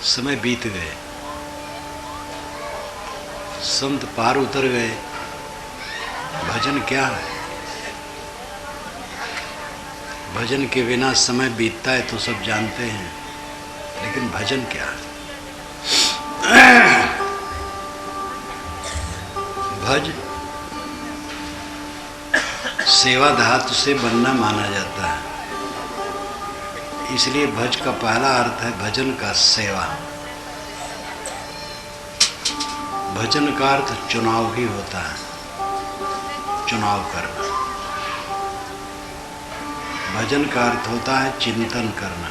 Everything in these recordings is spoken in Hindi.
समय बीत गए, संत पार उतर गए। भजन क्या है? भजन के बिना समय बीतता है तो सब जानते हैं, लेकिन भजन क्या है? भज सेवा धातु से बनना माना जाता है, इसलिए भज का पहला अर्थ है भजन का सेवा। भजन का अर्थ चुनाव भी होता है, चुनाव करना। भजन का अर्थ होता है चिंतन करना।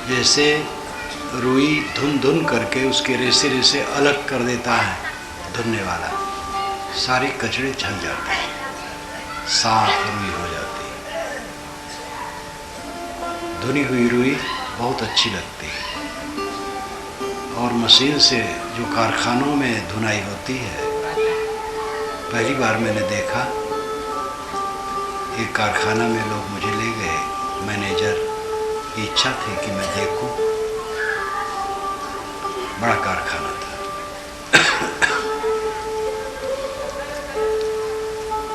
जैसे रुई धुन धुन करके उसके रेसे रेसे अलग कर देता है धुनने वाला, सारी कचड़े छल जाते हैं, साफ रुई हो जाती है। धुनी हुई रुई बहुत अच्छी लगती है। और मशीन से जो कारखानों में धुनाई होती है, पहली बार मैंने देखा, एक कारखाना में लोग मुझे ले गए, मैनेजर की इच्छा थी कि मैं देखूं। बड़ा कारखाना था।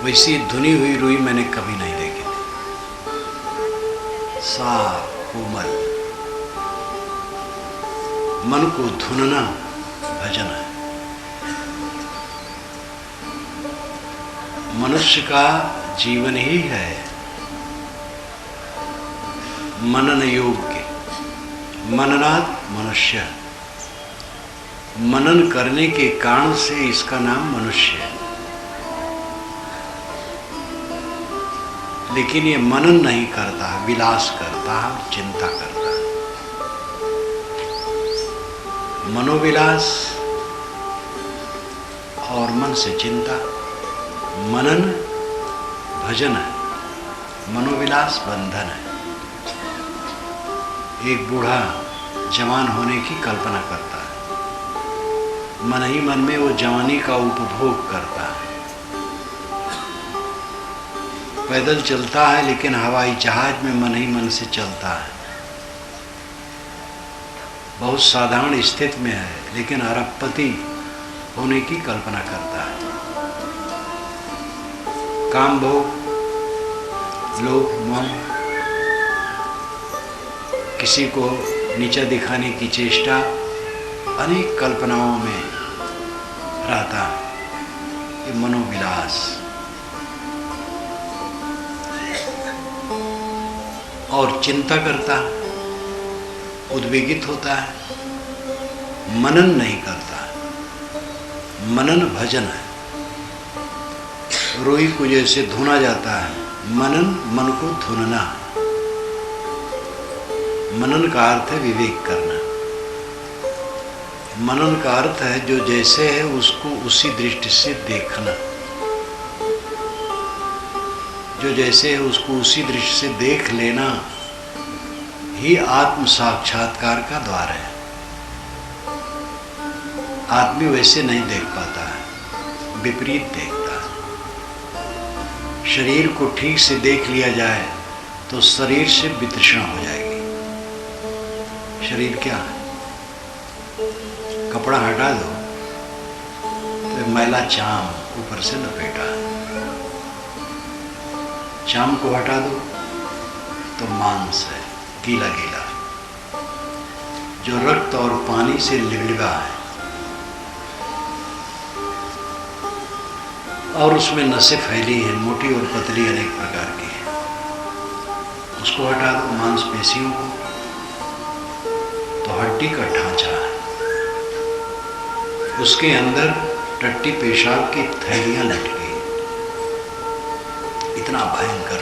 वैसी धुनी हुई रुई मैंने कभी नहीं देखी थी। साफ कोमल, मन को धुनना भजन है। मनुष्य का जीवन ही है मनन योग्य। मननात् मनुष्य, मनन करने के कारण से इसका नाम मनुष्य है। लेकिन ये मनन नहीं करता, विलास करता है, चिंता करता है। मनोविलास और मन से चिंता, मनन भजन है, मनोविलास बंधन है। एक बूढ़ा जवान होने की कल्पना करता है, मन ही मन में वो जवानी का उपभोग करता है। पैदल चलता है, लेकिन हवाई जहाज में मन ही मन से चलता है। बहुत साधारण स्थिति में है, लेकिन अरबपति होने की कल्पना करता है। काम भोग, लोभ मोह, किसी को नीचा दिखाने की चेष्टा, अनेक कल्पनाओं में रहता है। ये मनोविलास। और चिंता करता है, उद्वेगित होता है, मनन नहीं करता। मनन भजन है। रुई को जैसे धुना जाता है, मनन मन को धुनना। मनन का अर्थ है विवेक करना। मनन का अर्थ है जो जैसे है उसको उसी दृष्टि से देखना। जो जैसे है उसको उसी दृष्टि से देख लेना ही आत्म साक्षात्कार का द्वार है। आदमी वैसे नहीं देख पाता है, विपरीत देखता है। शरीर को ठीक से देख लिया जाए तो शरीर से वितृष्णा हो जाएगी। शरीर क्या है? कपड़ा हटा दो तो मैला चाम ऊपर से लपेटा है। चाम को हटा दो तो मांस है, गीला गीला, जो रक्त और पानी से लिबलिबा है, और उसमें नसें फैली हैं, मोटी और पतली अनेक प्रकार की है। उसको हटा दो, मांसपेशियों को, तो हड्डी का ढांचा है। उसके अंदर टट्टी पेशाब की थैलियां लटकी, इतना भयंकर।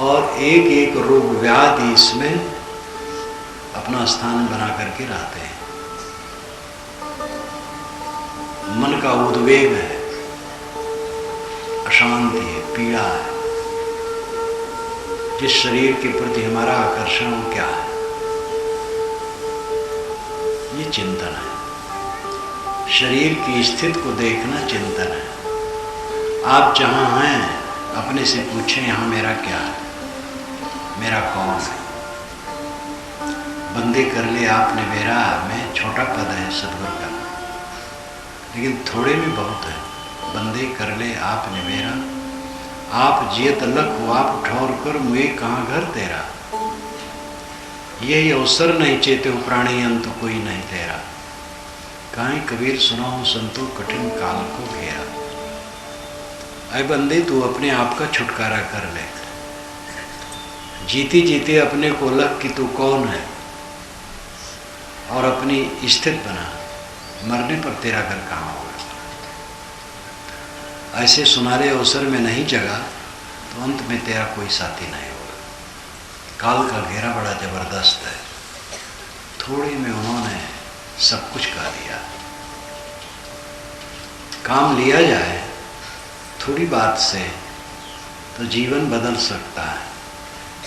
और एक एक रोग व्याधि इसमें अपना स्थान बना करके रहते हैं। मन का उद्वेग है, अशांति है, पीड़ा है। जिस शरीर के प्रति हमारा आकर्षण वो क्या है? ये चिंतन है। शरीर की स्थिति को देखना चिंतन है। आप जहाँ हैं अपने से पूछें यहाँ मेरा क्या है, मेरा कौन है। बंदे कर ले आपने मेरा, मैं छोटा पद है सतगुरु का, लेकिन थोड़े में बहुत है। बंदे कर ले आपने मेरा, आप जियत लख हो आप ठौर कर, मुझे कहाँ घर तेरा। यही अवसर नहीं चेते हो प्राणी अंत कोई नहीं तेरा, काहे कबीर सुनाओ संतो कठिन काल को घेरा। अय बंदे तू अपने आप का छुटकारा कर ले, जीते जीते अपने को लग कि तू कौन है और अपनी स्थित बना, मरने पर तेरा घर कहाँ होगा। ऐसे सुनारे अवसर में नहीं जगा तो अंत में तेरा कोई साथी नहीं होगा। काल का घेरा बड़ा जबरदस्त है, थोड़ी में उन्होंने सब कुछ कह दिया। काम लिया जाए थोड़ी बात से तो जीवन बदल सकता है,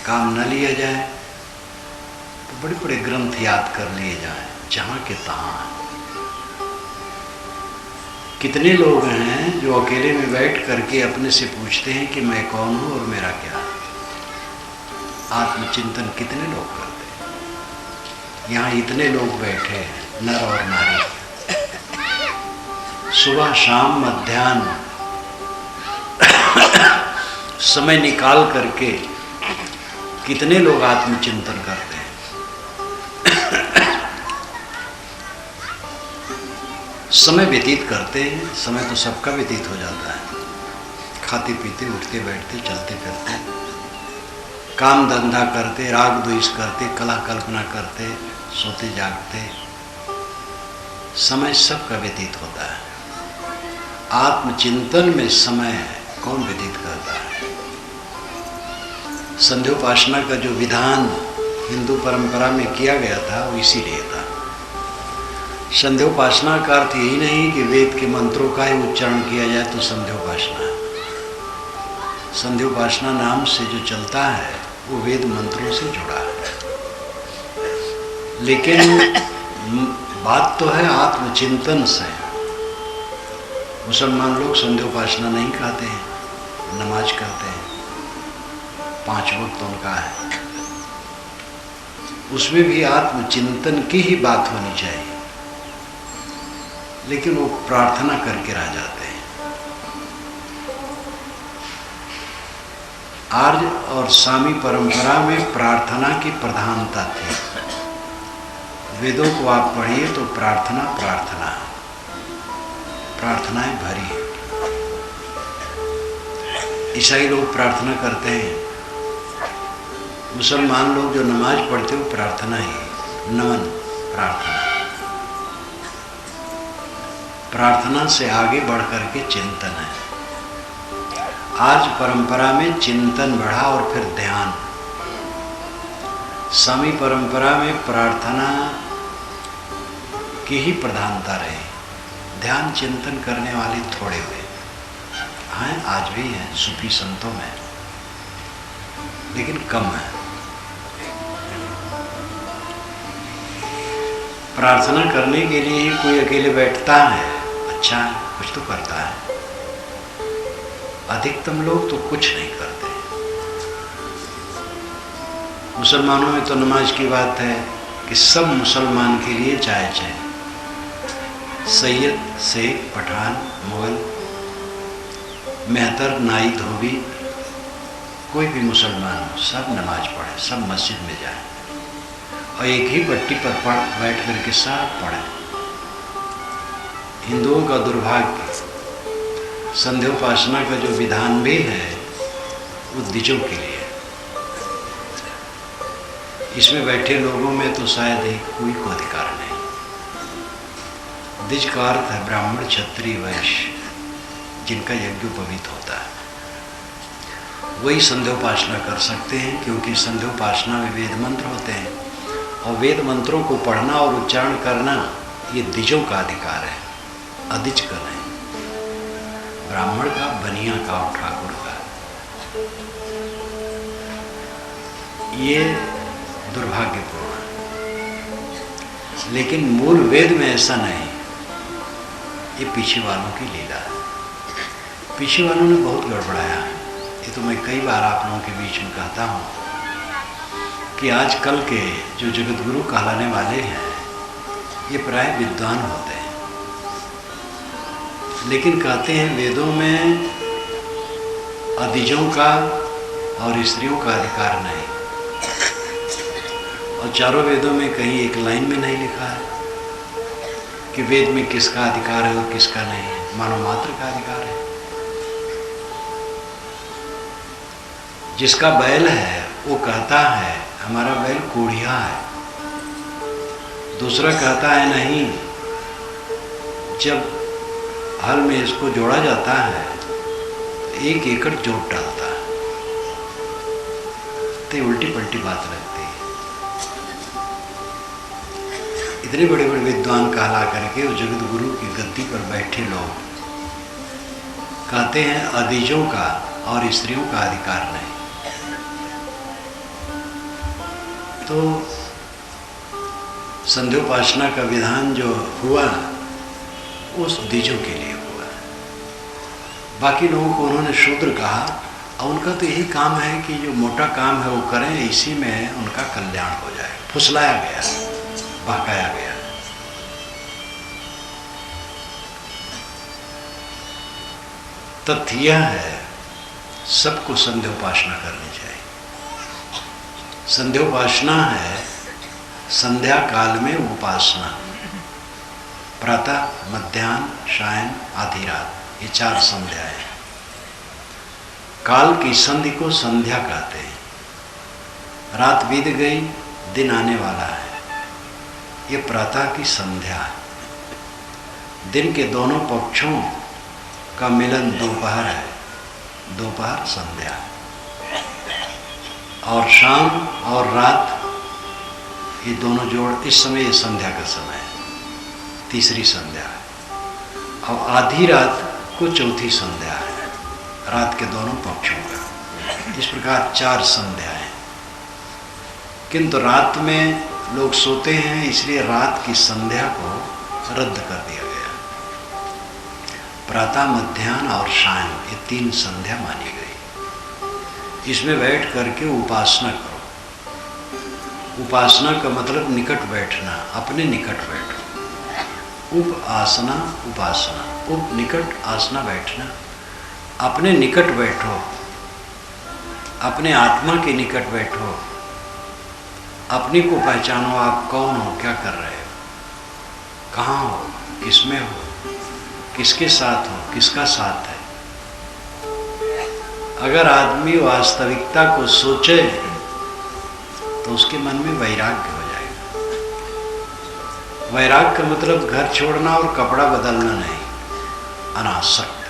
काम न लिया जाए तो बड़े बड़े ग्रंथ याद कर लिए जाएं, जहाँ के तहाँ। कितने लोग हैं जो अकेले में बैठ करके अपने से पूछते हैं कि मैं कौन हूँ और मेरा क्या है। आत्मचिंतन कितने लोग करते हैं। यहाँ इतने लोग बैठे हैं, नर और नारी, सुबह शाम मध्याह्न समय निकाल करके कितने लोग आत्मचिंतन करते हैं। समय व्यतीत करते हैं, समय तो सबका व्यतीत हो जाता है, खाते पीते उठते बैठते चलते फिरते, काम धंधा करते, राग द्वेष करते, कला कल्पना करते, सोते जागते, समय सबका व्यतीत होता है। आत्मचिंतन में समय कौन व्यतीत करता है। संध्योपासना का जो विधान हिंदू परंपरा में किया गया था वो इसीलिए था। संध्योपासना का अर्थ यही नहीं कि वेद के मंत्रों का ही उच्चारण किया जाए तो संध्योपासना है। संध्योपासना नाम से जो चलता है वो वेद मंत्रों से जुड़ा है, लेकिन बात तो है आत्मचिंतन से। मुसलमान लोग संध्योपासना नहीं खाते हैं, नमाज करते हैं, 5 वक्त उनका है, उसमें भी आत्मचिंतन की ही बात होनी चाहिए, लेकिन वो प्रार्थना करके रह जाते हैं। आर्य और सामी परंपरा में प्रार्थना की प्रधानता थी। वेदों को आप पढ़िए तो प्रार्थना प्रार्थना, प्रार्थनाएं भरी है। ईसाई लोग प्रार्थना करते हैं, मुसलमान लोग जो नमाज पढ़ते हो प्रार्थना ही, नमन प्रार्थना। प्रार्थना से आगे बढ़ करके चिंतन है। आज परंपरा में चिंतन बढ़ा और फिर ध्यान। सामी परंपरा में प्रार्थना की ही प्रधानता रही, ध्यान चिंतन करने वाले थोड़े हुए हैं, आज भी हैं सूफी संतों में, लेकिन कम है। प्रार्थना करने के लिए ही कोई अकेले बैठता है, अच्छा है, कुछ तो करता है। अधिकतम लोग तो कुछ नहीं करते। मुसलमानों में तो नमाज की बात है कि सब मुसलमान के लिए जायज है। सैयद, शेख, पठान, मुगल, मेहतर, नाई, धोबी, कोई भी मुसलमान हो, सब नमाज पढ़े, सब मस्जिद में जाए और एक ही पट्टी पर बैठ करके सब पढ़े। हिंदुओं का दुर्भाग्य, संध्योपासना का जो विधान भी है वो द्विजों के लिए। इसमें बैठे लोगों में तो शायद ही कोई को अधिकार नहीं। द्विज का अर्थ है ब्राह्मण, क्षत्रिय, वैश्य, जिनका यज्ञोपवीत होता है, वही संध्योपासना कर सकते हैं, क्योंकि संध्योपासना में वेद मंत्र होते हैं और वेद मंत्रों को पढ़ना और उच्चारण करना ये द्विजों का अधिकार है, अधिज का नहीं। ब्राह्मण का, बनिया का और ठाकुर का। ये दुर्भाग्यपूर्ण है, लेकिन मूल वेद में ऐसा नहीं, ये पीछे वालों की लीला है। पीछे वालों ने बहुत गड़बड़ाया। ये तो मैं कई बार आप लोगों के बीच में कहता हूँ कि आजकल के जो जगत गुरु कहलाने वाले हैं ये प्राय विद्वान होते हैं, लेकिन कहते हैं वेदों में अधिजों का और स्त्रियों का अधिकार नहीं, और चारों वेदों में कहीं एक लाइन में नहीं लिखा है कि वेद में किसका अधिकार है और किसका नहीं है, मानव मात्र का अधिकार है। जिसका बैल है वो कहता है हमारा बैल कोढ़िया है, दूसरा कहता है नहीं, जब हल में इसको जोड़ा जाता है तो 1 एकड़ जोत डालता है, तो उल्टी पलटी बात लगती है। इतने बड़े बड़े विद्वान कहला करके वो जगत गुरु की गद्दी पर बैठे लोग कहते हैं अधिजों का और स्त्रियों का अधिकार नहीं। तो संध्योपासना का विधान जो हुआ उस द्विजों के लिए हुआ। बाकी लोगों को उन्होंने शूद्र कहा, और उनका तो यही काम है कि जो मोटा काम है वो करें, इसी में उनका कल्याण हो जाए। फुसलाया गया, बहकाया गया। तथ्य यह है सबको संध्योपासना करनी चाहिए। संध्योपासना है संध्या काल में उपासना, प्रातः, मध्याह्न, सायं, आधी रात, ये 4 संध्याएं। काल की संधि को संध्या कहते हैं। रात बीत गई, दिन आने वाला है, ये प्रातः की संध्या है। दिन के दोनों पक्षों का मिलन दोपहर है, दोपहर संध्या है। और शाम और रात ये दोनों जोड़, इस समय ये संध्या का समय है, तीसरी संध्या है। और आधी रात को चौथी संध्या है, रात के दोनों पक्षों का। इस प्रकार 4 संध्याएं। किंतु रात में लोग सोते हैं, इसलिए रात की संध्या को रद्द कर दिया गया। प्रातः, मध्याह्न और सायं, ये 3 संध्या मानी गई। इसमें बैठ करके उपासना करो। उपासना का मतलब निकट बैठना, अपने निकट बैठो। उप आसना, उपासना, उप निकट, आसना बैठना। अपने निकट बैठो, अपने आत्मा के निकट बैठो, अपने को पहचानो, आप कौन हो, क्या कर रहे हो, कहाँ हो, किसमें हो, किसके साथ हो, किसका साथ है। अगर आदमी वास्तविकता को सोचे तो उसके मन में वैराग्य हो जाएगा। वैराग्य का मतलब घर छोड़ना और कपड़ा बदलना नहीं, अनासक्त।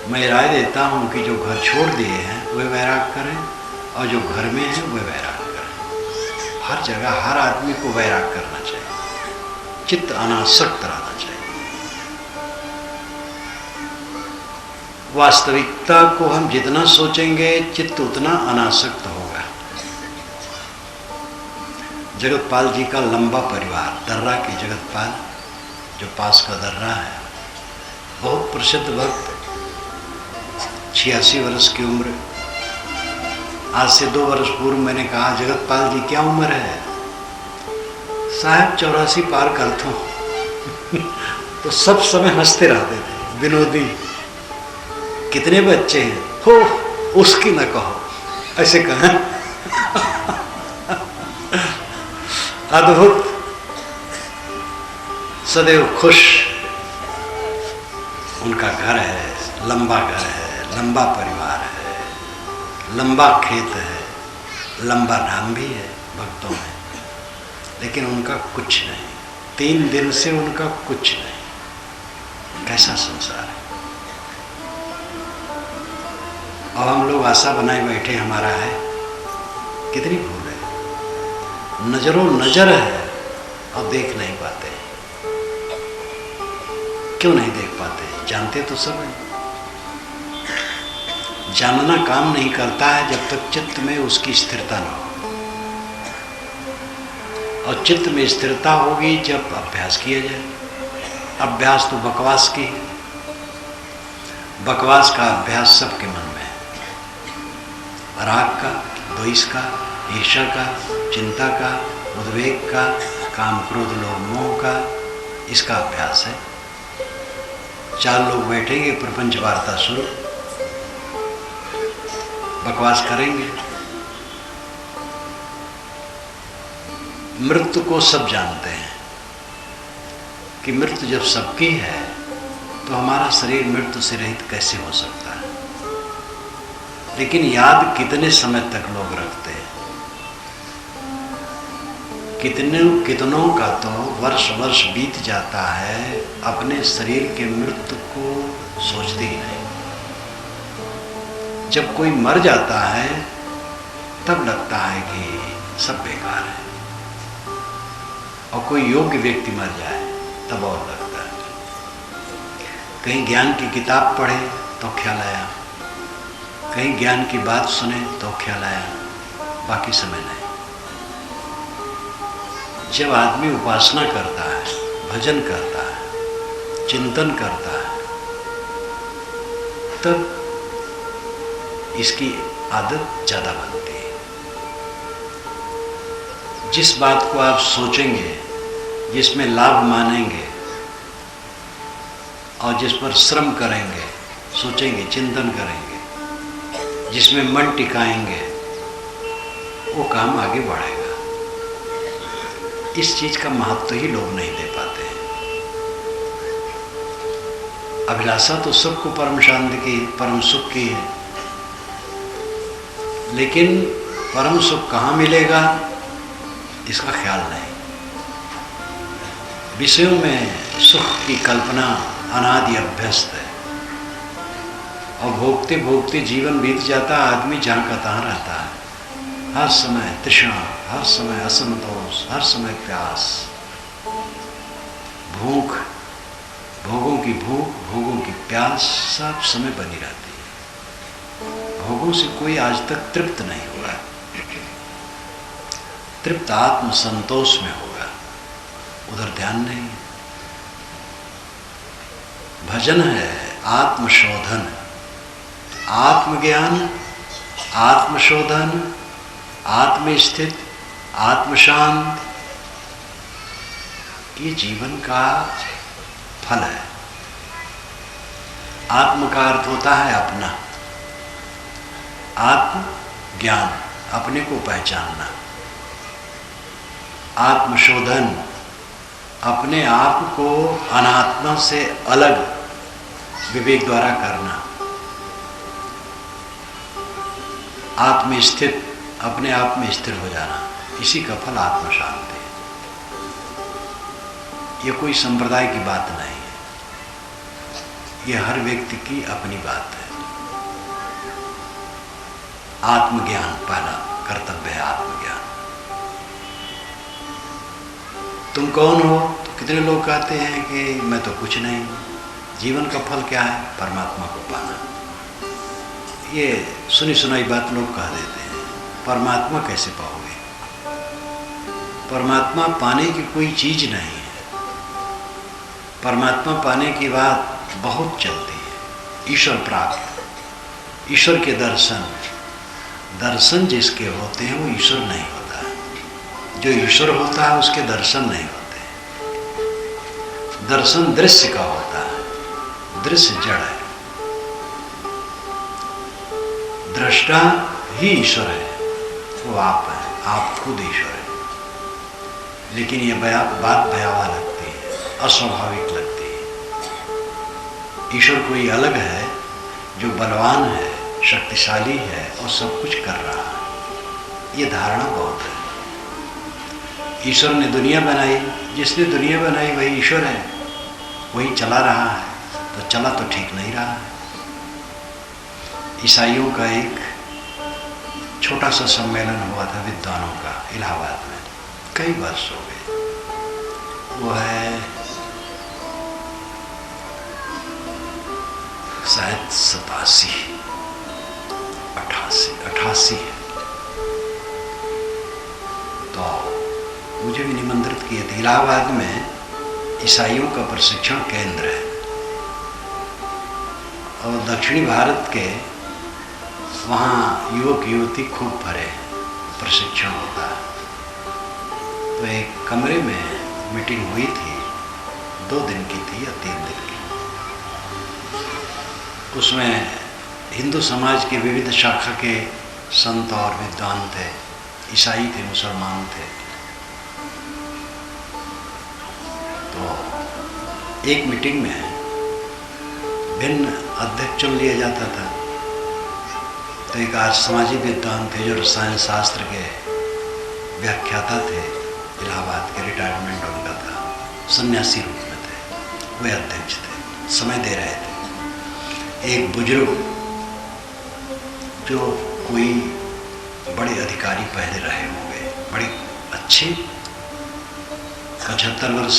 मैं राय देता हूं कि जो घर छोड़ दिए हैं वे वैराग करें, और जो घर में है वे वैराग करें। हर जगह हर आदमी को वैराग करना चाहिए, चित्त अनासक्त रहना चाहिए। वास्तविकता को हम जितना सोचेंगे चित्त उतना अनासक्त होगा। जगतपाल जी का लंबा परिवार, दर्रा के जगतपाल जो पास का दर्रा है, बहुत प्रसिद्ध भक्त, 86 वर्ष की उम्र। आज से 2 वर्ष पूर्व मैंने कहा, जगतपाल जी क्या उम्र है? साहब 84 पार कर दो। तो सब समय हंसते रहते थे, विनोदी। कितने बच्चे हैं? हो, उसकी न कहो, ऐसे कहा। अद्भुत, सदैव खुश। उनका घर है, लंबा घर है, लंबा परिवार है, लंबा खेत है, लंबा नाम भी है भक्तों में, लेकिन उनका कुछ नहीं। 3 दिन से उनका कुछ नहीं। कैसा संसार है। और हम लोग आशा बनाए बैठे हमारा है, कितनी भूल है। नजरों नजर है और देख नहीं पाते। क्यों नहीं देख पाते? जानते तो सब है। जानना काम नहीं करता है जब तक चित्त में उसकी स्थिरता न हो। और चित्त में स्थिरता होगी जब अभ्यास किया जाए। अभ्यास तो बकवास की है। बकवास का अभ्यास सबके मन में है। राग का, द्वेष का, ईर्ष्या का, चिंता का, उद्वेग का, काम क्रोध लोभ मोह का, इसका अभ्यास है। 4 लोग बैठेंगे, प्रपंच वार्ता शुरू, बकवास करेंगे। मृत्यु को सब जानते हैं कि मृत्यु जब सबकी है तो हमारा शरीर मृत्यु से रहित कैसे हो सकता है। लेकिन याद कितने समय तक लोग रखते हैं। कितनों का तो वर्ष वर्ष बीत जाता है, अपने शरीर के मृत्यु को सोचते ही नहीं। जब कोई मर जाता है तब लगता है कि सब बेकार है, और कोई योग्य व्यक्ति मर जाए तब और लगता है। कहीं ज्ञान की किताब पढ़े तो ख्याल आया, कहीं ज्ञान की बात सुने तो ख्याल आया, बाकी समय नहीं। जब आदमी उपासना करता है, भजन करता है, चिंतन करता है, तब इसकी आदत ज्यादा बनती है। जिस बात को आप सोचेंगे, जिसमें लाभ मानेंगे और जिस पर श्रम करेंगे, सोचेंगे, चिंतन करेंगे, जिसमें मन टिकाएंगे, वो काम आगे बढ़ेगा। इस चीज का महत्व ही लोग नहीं दे पाते हैं। अभिलाषा तो सबको परम शांति की, परम सुख की है, लेकिन परम सुख कहाँ मिलेगा इसका ख्याल नहीं। विषयों में सुख की कल्पना अनादि अभ्यस्त है, और भोगते भोगते जीवन बीत जाता, आदमी जहाँ का तहाँ रहता है। हर समय तृष्णा, हर समय असंतोष, हर समय प्यास, भूख, भोगों की भूख, भोगों की प्यास सब समय बनी रहती है। भोगों से कोई आज तक तृप्त नहीं हुआ। तृप्त आत्म संतोष में होगा, उधर ध्यान नहीं। भजन है आत्मशोधन, आत्मज्ञान, आत्मशोधन, आत्मस्थित, आत्मशांत, ये जीवन का फल है। आत्म का अर्थ होता है अपना, आत्म ज्ञान, अपने को पहचानना, आत्मशोधन, अपने आप को अनात्मा से अलग विवेक द्वारा करना, आत्मस्थित, अपने आप में स्थिर हो जाना, इसी का फल आत्म शांति है। ये कोई संप्रदाय की बात नहीं है, ये हर व्यक्ति की अपनी बात है। आत्मज्ञान पहला कर्तव्य है, आत्मज्ञान। तुम कौन हो? तो कितने लोग कहते हैं कि मैं तो कुछ नहीं हूं। जीवन का फल क्या है? परमात्मा को पाना। ये सुनी सुनाई बात लोग कह देते हैं। परमात्मा कैसे पाओगे? परमात्मा पाने की कोई चीज नहीं है। परमात्मा पाने की बात बहुत चलती है। ईश्वर प्राप्त, ईश्वर के दर्शन, दर्शन जिसके होते हैं वो ईश्वर नहीं होता है। जो ईश्वर होता है उसके दर्शन नहीं होते। दर्शन दृश्य का होता है, दृश्य जड़ है। दृष्टा ही ईश्वर है, वो आप है, आप खुद ईश्वर है। लेकिन ये बात भयावह लगती है, अस्वाभाविक लगती है। ईश्वर कोई अलग है जो बलवान है, शक्तिशाली है और सब कुछ कर रहा है। ये धारणा बहुत है। ईश्वर ने दुनिया बनाई, जिसने दुनिया बनाई वही ईश्वर है, वही चला रहा है, तो चला तो ठीक नहीं रहा है। ईसाइयों का एक छोटा सा सम्मेलन हुआ था विद्वानों का इलाहाबाद में, कई वर्ष हो गए। वो है शायद 87, 88 है। तो मुझे भी निमंत्रित किए थे। इलाहाबाद में ईसाइयों का प्रशिक्षण केंद्र है, और दक्षिणी भारत के वहाँ युवक युवती खूब भरे, प्रशिक्षण होता है। तो एक कमरे में मीटिंग हुई थी, 2 दिन की थी या 3 दिन की। उसमें हिंदू समाज के विविध शाखा के संत और विद्वान थे, ईसाई थे, मुसलमान थे। तो एक मीटिंग में भिन्न अध्यक्ष चुन लिया जाता था। तो एक आज सामाजिक विद्वान थे जो रसायन शास्त्र के व्याख्याता थे, इलाहाबाद के, रिटायरमेंट उनका था, सन्यासी रूप में थे, वे अध्यक्ष थे, समय दे रहे थे। एक बुजुर्ग जो कोई बड़े अधिकारी पहले रहे होंगे, बड़ी अच्छी, 75 वर्ष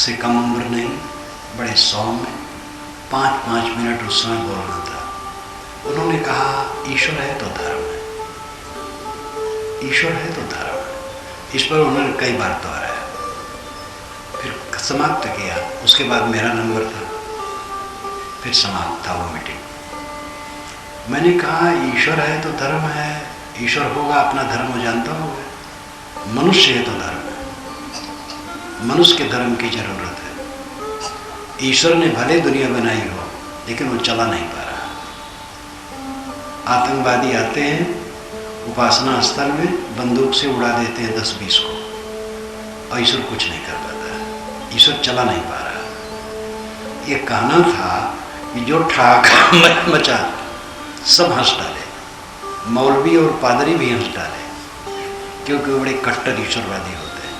से कम उम्र नहीं, बड़े सौम्य, 5-5 मिनट उस समय बोलना था। उन्होंने कहा ईश्वर है तो धर्म है, ईश्वर है तो धर्म है। इस पर उन्होंने कई बार दोहराया, फिर समाप्त किया। उसके बाद मेरा नंबर था, फिर समाप्त था वो मीटिंग। मैंने कहा ईश्वर है तो धर्म है, ईश्वर होगा अपना धर्म वो जानता होगा, मनुष्य है तो धर्म है, मनुष्य के धर्म की जरूरत है। ईश्वर ने भले दुनिया बनाई हो लेकिन वो चला नहीं पा रहा। आतंकवादी आते हैं, उपासना स्थल में बंदूक से उड़ा देते हैं 10-20 को, और ईश्वर कुछ नहीं कर पाता है, ईश्वर चला नहीं पा रहा। ये कहना था कि जो ठाक मचा सब हंस डाले, मौलवी और पादरी भी हंस डाले, क्योंकि बड़े कट्टर ईश्वरवादी होते हैं।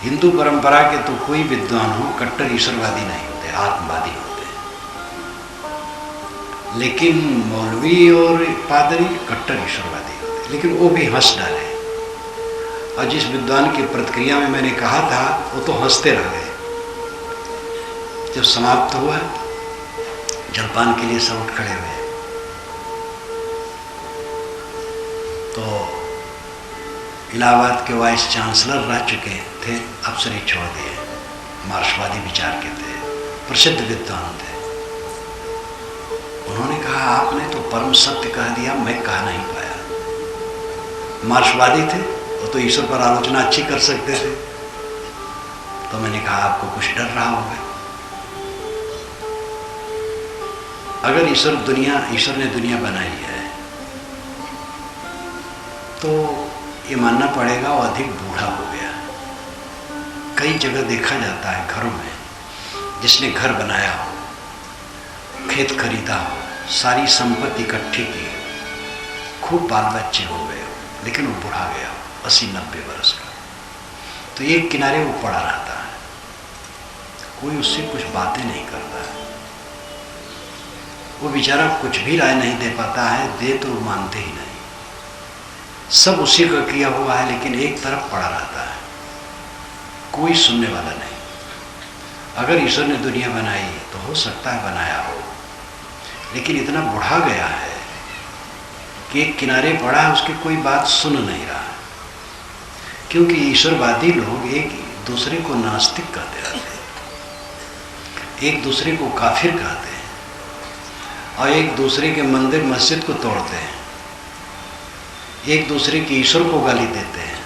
हिंदू परंपरा के तो कोई विद्वान हो कट्टर ईश्वरवादी नहीं होते, आत्मवादी होते। लेकिन मौलवी और पादरी कट्टर ईश्वरवादी होते, लेकिन वो भी हंस डाले। और जिस विद्वान की प्रतिक्रिया में मैंने कहा था वो तो हंसते रह गए। जब समाप्त हुआ, जलपान के लिए सब उठ खड़े हुए, तो इलाहाबाद के वाइस चांसलर रह चुके थे, अफसरी छोड़ दिए, मार्क्सवादी विचार के थे, प्रसिद्ध विद्वान थे। उन्होंने कहा आपने तो परम सत्य कह दिया, मैं कह नहीं पाया। मार्क्सवादी थे, वो तो ईश्वर पर आलोचना अच्छी कर सकते थे। तो मैंने कहा आपको कुछ डर रहा होगा। अगर ईश्वर ने दुनिया बनाई है तो ये मानना पड़ेगा वो अधिक बूढ़ा हो गया। कई जगह देखा जाता है घरों में, जिसने घर बनाया हो, खेत खरीदा हो, सारी संपत्ति इकट्ठी की, खूब बाल बच्चे हो गए हो, लेकिन वो बुढ़ा गया हो 80-90 वर्ष का, तो एक किनारे वो पड़ा रहता है, कोई उससे कुछ बातें नहीं करता है। वो बेचारा कुछ भी राय नहीं दे पाता है, दे तो मानते ही नहीं, सब उसी का किया हुआ है, लेकिन एक तरफ पड़ा रहता है, कोई सुनने वाला नहीं। अगर ईश्वर ने दुनिया बनाई तो हो सकता है बनाया हो, लेकिन इतना बुढ़ा गया है कि एक किनारे पड़ा है, उसकी कोई बात सुन नहीं रहा है। क्योंकि ईश्वरवादी लोग एक दूसरे को नास्तिक कहते रहते हैं, एक दूसरे को काफिर कहते हैं, और एक दूसरे के मंदिर मस्जिद को तोड़ते हैं, एक दूसरे के ईश्वर को गाली देते हैं,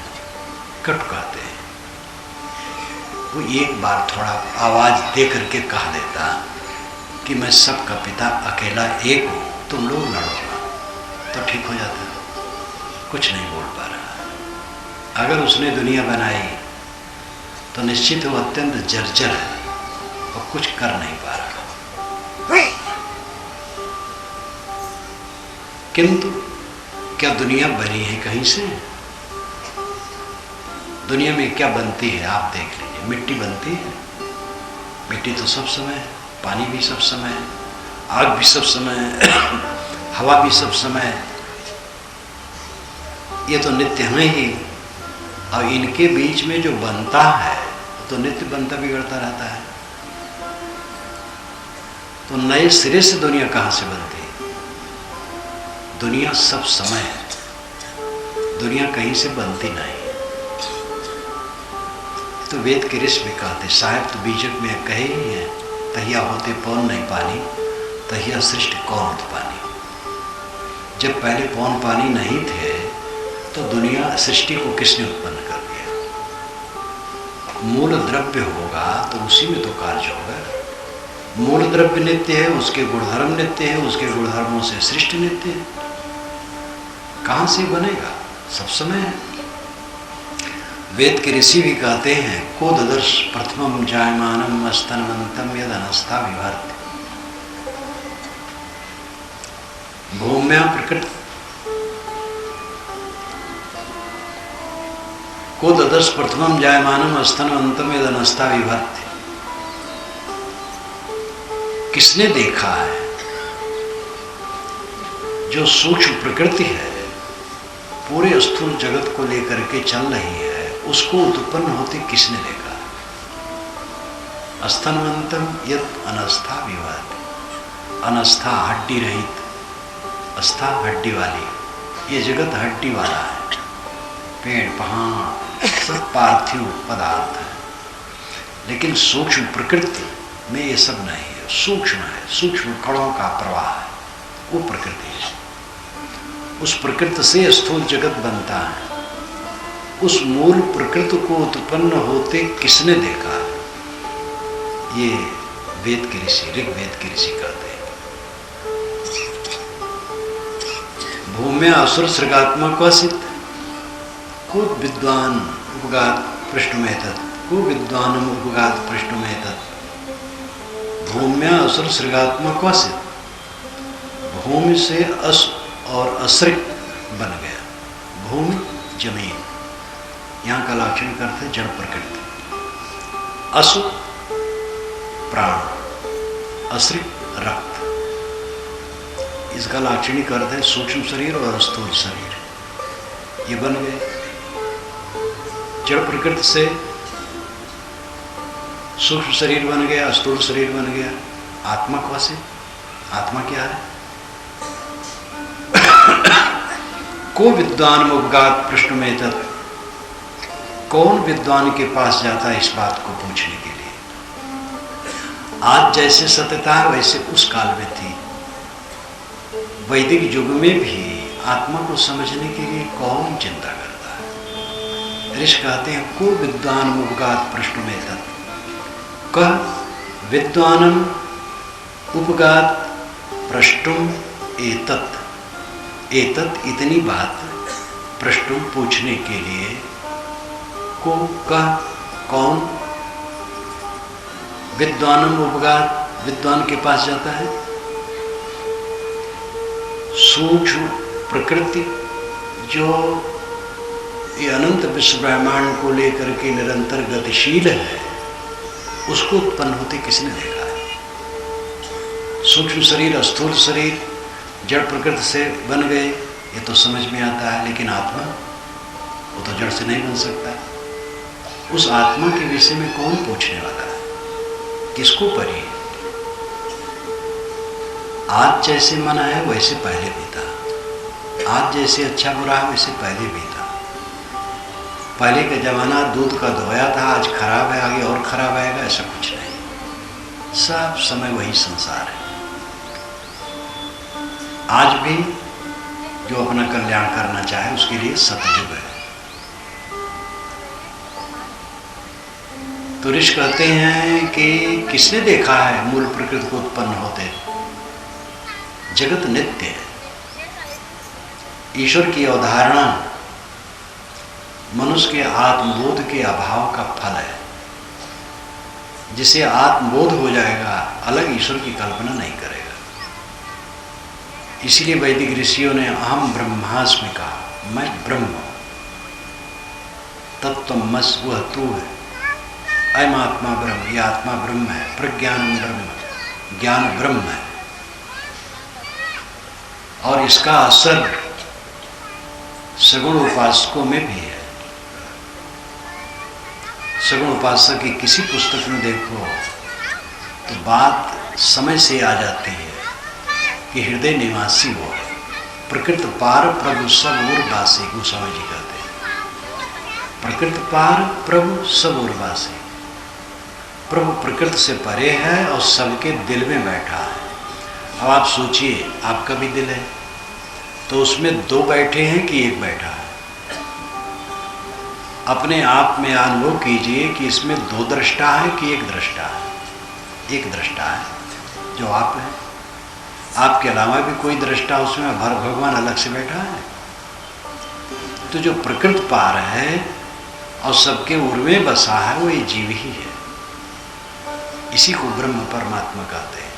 कट कहते हैं। वो एक बार थोड़ा आवाज दे करके कह देता कि मैं सबका पिता अकेला एक हूँ, तुम लोग लड़ोगा, तो ठीक हो जाता। कुछ नहीं बोल पा रहा। अगर उसने दुनिया बनाई तो निश्चित वो अत्यंत जर्जर है और कुछ कर नहीं पा रहा। किंतु क्या दुनिया बनी है कहीं से? दुनिया में क्या बनती है आप देख लीजिए। मिट्टी बनती है, मिट्टी तो सब समय है, पानी भी सब समय है, आग भी सब समय है, हवा भी सब समय है, ये तो नित्य है ही। और इनके बीच में जो बनता है तो नित्य बनता बिगड़ता रहता है। तो नए सिरे से दुनिया कहाँ से बनती है? दुनिया सब समय है, दुनिया कहीं से बनती नहीं है। तो वेद के ऋषि भी कहते, साहेब तो बीजक में कहे ही है, तहिया होते पौन नहीं पानी, तहिया सृष्टि कौन उत्पानी। जब पहले पौन पानी नहीं थे तो दुनिया सृष्टि को किसने उत्पन्न कर दिया। मूल द्रव्य होगा तो उसी में तो कार्य होगा। मूल द्रव्य नित्य है, उसके गुणधर्म नित्य है, उसके गुणधर्मों से सृष्टि नित्य है। कहाँ से बनेगा, सब समय है। वेद के ऋषि भी कहते हैं को ददर्श प्रथमम जायमानम अस्तनवंतम यद अनस्था विभर्त। भूम्या प्रकृति को ददर्श प्रथमम जायमानम अस्तनवंतम यद अनस्था विभर्त। किसने देखा है जो सूक्ष्म प्रकृति है पूरे स्थूल जगत को लेकर के चल रही है, उसको उत्पन्न होते किसने देखा। अस्तनवंतम यद अनस्था विवाद। अनस्था हड्डी रहित, अस्था हड्डी वाली, ये जगत हड्डी वाला है। पेड़ पहाड़ सब पार्थिव पदार्थ है, लेकिन सूक्ष्म प्रकृति में ये सब नहीं है। सूक्ष्म है, सूक्ष्म कणों का प्रवाह है, वो प्रकृति है। उस प्रकृति से स्थूल जगत बनता है। उस मूल प्रकृति को उत्पन्न होते किसने देखा है, ये वेद के ऋषि, ऋग्वेद के ऋषि कहते हैं। भूम्या असुर सृगात्मक वसित को विद्वान उपगात पृष्ठमें तत्, को विद्वान उपगात पृष्ठमें तत्। भूम्या असुर सृगात्मक वसित, भूमि से अस और असृग बन गया। भूमि जमीन, यहाँ का लाक्षणिक अर्थ है जड़ प्रकृति। असु प्राण, असृग रक्त, इसका लाक्षणिक अर्थ है सूक्ष्म शरीर और स्थूल शरीर। ये बन गए। जड़ प्रकृति से सूक्ष्म शरीर बन गया, स्थूल शरीर बन गया। आत्मा कौसे, आत्मा क्या है। को विद्वान उपगात पृष्ठ में तत्। कौन विद्वान के पास जाता है इस बात को पूछने के लिए। आज जैसे सत्यता है वैसे उस काल में थी। वैदिक युग में भी आत्मा को समझने के लिए कौन चिंता करता है। ऋषि कहते हैं को विद्वान उपगात पृष्ठ में तत्। कह विद्वानम उपगात पृष्ठुम एतत्। एतत् इतनी बात पृष्ठुम पूछने के लिए को कह कौन विद्वानम उपगात, विद्वान के पास जाता है। सूक्ष्म प्रकृति जो ये अनंत विश्व ब्रह्मांड को लेकर के निरंतर गतिशील है, उसको उत्पन्न होते किसने देखा है। सूक्ष्म शरीर, स्थूल शरीर जड़ प्रकृति से बन गए, ये तो समझ में आता है, लेकिन आत्मा वो तो जड़ से नहीं बन सकता। उस आत्मा के विषय में कौन पूछने वाला है, किसको परी। आज जैसे मना है वैसे पहले भी था। आज जैसे अच्छा बुरा है वैसे पहले भी था। पहले का जमाना दूध का धोया था, आज खराब है, आगे और खराब आएगा, ऐसा कुछ नहीं। सब समय वही संसार है। आज भी जो अपना कल्याण करना चाहे उसके लिए सतयुग है। तो ऋषि कहते हैं कि किसने देखा है मूल प्रकृति को उत्पन्न होते। जगत नित्य है। ईश्वर की अवधारणा मनुष्य के आत्मबोध के अभाव का फल है। जिसे आत्मबोध हो जाएगा अलग ईश्वर की कल्पना नहीं करेगा। इसीलिए वैदिक ऋषियों ने अहम ब्रह्मास्मि कहा, मैं ब्रह्म हूं। तत्त्वमस वह तू है। अयम आत्मा ब्रह्म, यह आत्मा ब्रह्म है। प्रज्ञानम ब्रह्म, ज्ञान ब्रह्म है। और इसका असर सगुण उपासकों में भी है। सगुण उपासक की किसी पुस्तक में देखो तो बात समय से आ जाती है कि हृदय निवासी वो है। प्रकृति पार प्रभु सब और वासी, गोस्वामी जी कहते हैं। प्रकृति पार प्रभु सब और वासी। प्रभु प्रकृति से परे है और सबके दिल में बैठा है। अब आप सोचिए, आपका भी दिल है, तो उसमें दो बैठे हैं कि एक बैठा है? अपने आप में अनुभव कीजिए कि इसमें दो दृष्टा है कि एक दृष्टा है? एक दृष्टा है जो आप है। आपके अलावा भी कोई दृष्टा उसमें भगवान अलग से बैठा है? तो जो प्रकृति पार है और सबके उर्वे बसा है वो ये जीव ही है। इसी को ब्रह्म परमात्मा कहते हैं।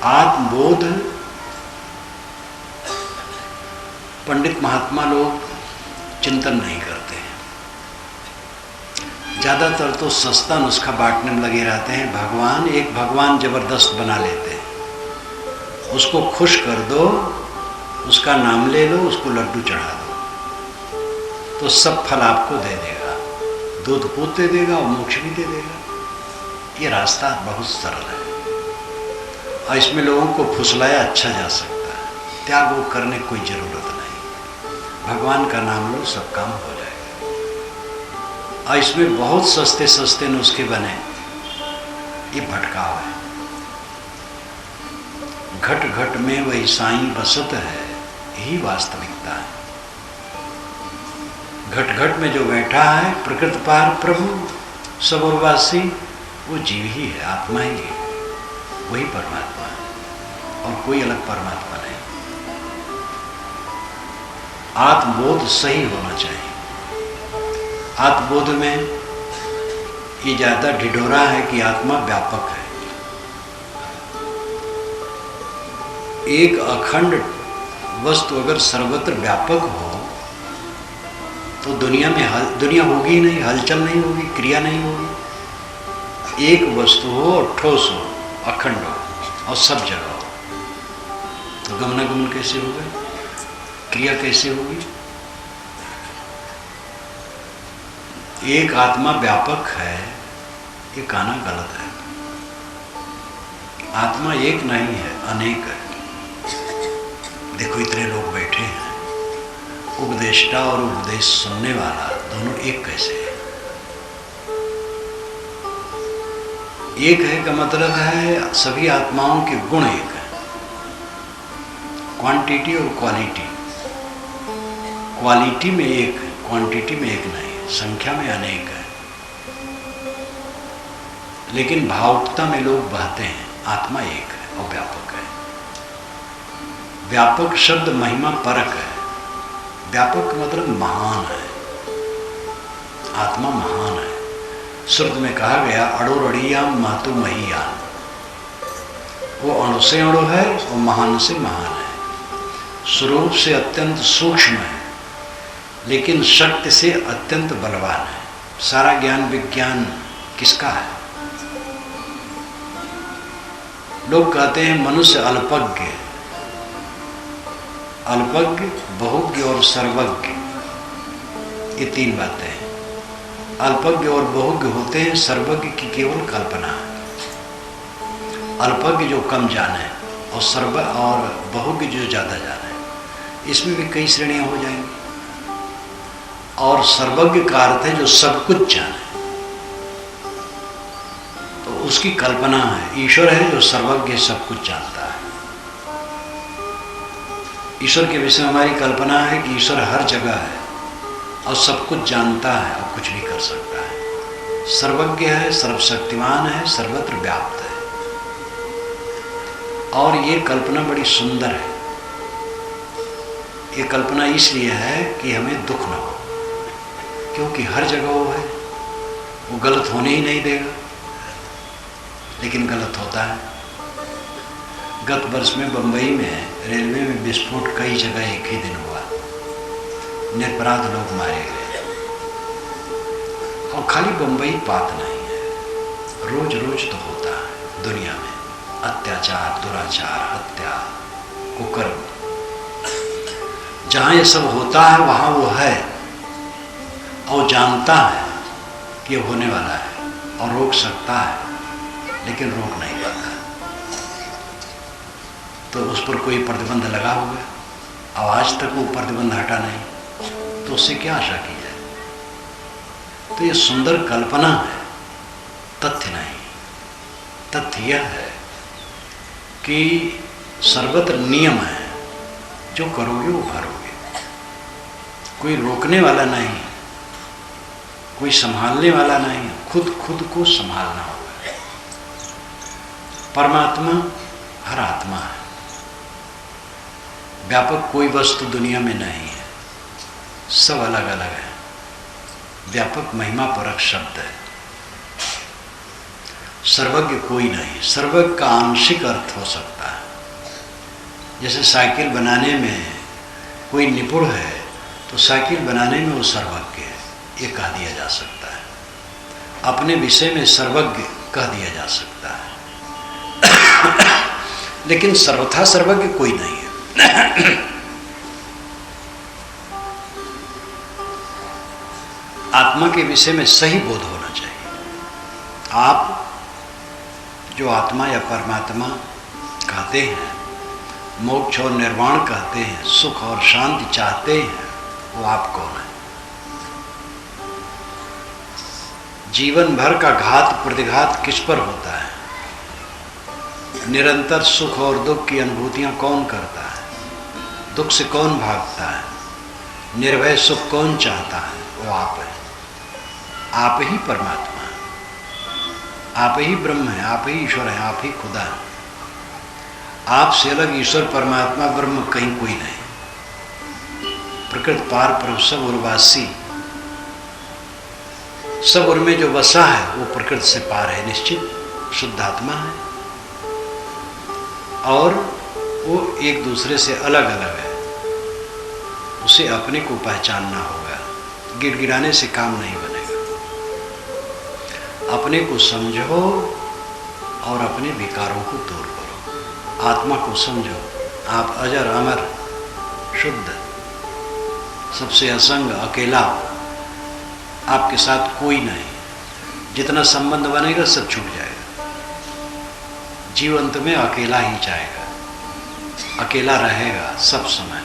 आत्मबोध पंडित महात्मा लोग चिंतन नहीं करते हैं, ज़्यादातर तो सस्ता नुस्खा बांटने में लगे रहते हैं। भगवान, एक भगवान जबरदस्त बना लेते हैं, उसको खुश कर दो, उसका नाम ले लो, उसको लड्डू चढ़ा दो, तो सब फल आपको दे देगा, दूध पूत दे देगा और मोक्ष भी दे देगा। ये रास्ता बहुत सरल है और इसमें लोगों को फुसलाया अच्छा जा सकता है। त्याग वो करने की कोई ज़रूरत नहीं, भगवान का नाम लो, सब काम हो जाएगा। और इसमें बहुत सस्ते सस्ते नुस्खे बने, ये भटकाव है। घट घट में वही साईं बसत है, यही वास्तविकता है। घट घट में जो बैठा है प्रकृति पार प्रभु सबोरवासी, वो जीव ही है, आत्मा ही है, वही परमात्मा है और कोई अलग परमात्मा नहीं। आत्मबोध सही होना चाहिए। आत्मबोध में ये ज़्यादा ढिढोरा है कि आत्मा व्यापक है। एक अखंड वस्तु अगर सर्वत्र व्यापक हो तो दुनिया में दुनिया होगी ही नहीं, हलचल नहीं होगी, क्रिया नहीं होगी। एक वस्तु हो और ठोस हो, अखंड हो और सब जगह हो, तो गमनागमन कैसे होगा, क्रिया कैसे होगी? एक आत्मा व्यापक है, ये कहना गलत है। आत्मा एक नहीं है, अनेक है। देखो इतने लोग बैठे हैं, उपदेष्टा और उपदेश सुनने वाला दोनों एक कैसे है? एक है का मतलब है सभी आत्माओं के गुण एक है, क्वांटिटी और क्वालिटी। क्वालिटी में एक है, क्वांटिटी में एक नहीं है, संख्या में अनेक है। लेकिन भावुकता में लोग बहते हैं। आत्मा एक है और व्यापक है। व्यापक शब्द महिमा परक है। व्यापक मतलब महान है, आत्मा महान है। श्रुत में कहा गया अड़ो रड़ियाम महतु महियान, वो अणु से अणु है और महान से महान है। स्वरूप से अत्यंत सूक्ष्म है लेकिन शक्ति से अत्यंत बलवान है। सारा ज्ञान विज्ञान किसका है? लोग कहते हैं मनुष्य अल्पज्ञ, अल्पज्ञ, बहुज्ञ और सर्वज्ञ, ये तीन बातें हैं। अल्पज्ञ और बहुज्ञ होते हैं, सर्वज्ञ की केवल कल्पना है। अल्पज्ञ जो कम जाने और सर्व और बहुज्ञ जो ज़्यादा जाने, इसमें भी कई श्रेणियां हो जाएंगी। और सर्वज्ञ का अर्थ है जो सब कुछ जाने, तो उसकी कल्पना है। ईश्वर है जो सर्वज्ञ, सब कुछ जानता है। ईश्वर के विषय में हमारी कल्पना है कि ईश्वर हर जगह है और सब कुछ जानता है और कुछ भी कर सकता है। सर्वज्ञ है, सर्वशक्तिमान है, सर्वत्र व्याप्त है। और ये कल्पना बड़ी सुंदर है। ये कल्पना इसलिए है कि हमें दुख न हो, क्योंकि हर जगह वो है, वो गलत होने ही नहीं देगा, लेकिन गलत होता है। गत वर्ष में बंबई में रेलवे में विस्फोट कई जगह एक ही दिन हुआ, निरपराध लोग मारे गए। और खाली बंबई बात नहीं है, रोज रोज तो होता है दुनिया में अत्याचार, दुराचार, हत्या, कुकर्म। जहाँ ये सब होता है वहाँ वो है और जानता है कि ये होने वाला है और रोक सकता है, लेकिन रोक नहीं पाता। तो उस पर कोई प्रतिबंध लगा हुआ है, अब आज तक वो प्रतिबंध हटा नहीं, तो उससे क्या आशा की जाए? तो ये सुंदर कल्पना है, तथ्य नहीं। तथ्य यह है कि सर्वत्र नियम है, जो करोगे वो भरोगे। कोई रोकने वाला नहीं, कोई संभालने वाला नहीं, खुद को संभालना होगा। परमात्मा हर आत्मा है, व्यापक कोई वस्तु दुनिया में नहीं है, सब अलग अलग है। व्यापक महिमा परक शब्द है। सर्वज्ञ कोई नहीं, सर्वज्ञ का आंशिक अर्थ हो सकता है। जैसे साइकिल बनाने में कोई निपुण है तो साइकिल बनाने में वो सर्वज्ञ है, ये कह दिया जा सकता है। अपने विषय में सर्वज्ञ कह दिया जा सकता है। लेकिन सर्वथा सर्वज्ञ कोई नहीं है। आत्मा के विषय में सही बोध होना चाहिए। आप जो आत्मा या परमात्मा कहते हैं, मोक्ष और निर्वाण कहते हैं, सुख और शांति चाहते हैं, वो आप कौन है? जीवन भर का घात प्रतिघात किस पर होता है? निरंतर सुख और दुख की अनुभूतियां कौन करता है? दुख से कौन भागता है? निर्भय सुख कौन चाहता है? वो आप है। आप ही परमात्मा है, आप ही ब्रह्म है, आप ही ईश्वर है, आप ही खुदा है। आपसे अलग ईश्वर परमात्मा ब्रह्म कहीं कोई नहीं। प्रकृत पार प्रभु सब उर्वासी, सब उर में जो बसा है वो प्रकृति से पार है, निश्चित शुद्ध आत्मा है। और वो एक दूसरे से अलग अलग है, उसे अपने को पहचानना होगा। गिड़गिड़ाने से काम नहीं बनेगा। अपने को समझो और अपने विकारों को दूर करो। आत्मा को समझो, आप अजर अमर शुद्ध, सबसे असंग, अकेला, आपके साथ कोई नहीं। जितना संबंध बनेगा सब छूट जाएगा। जीवंत में अकेला ही जाएगा, अकेला रहेगा सब समय।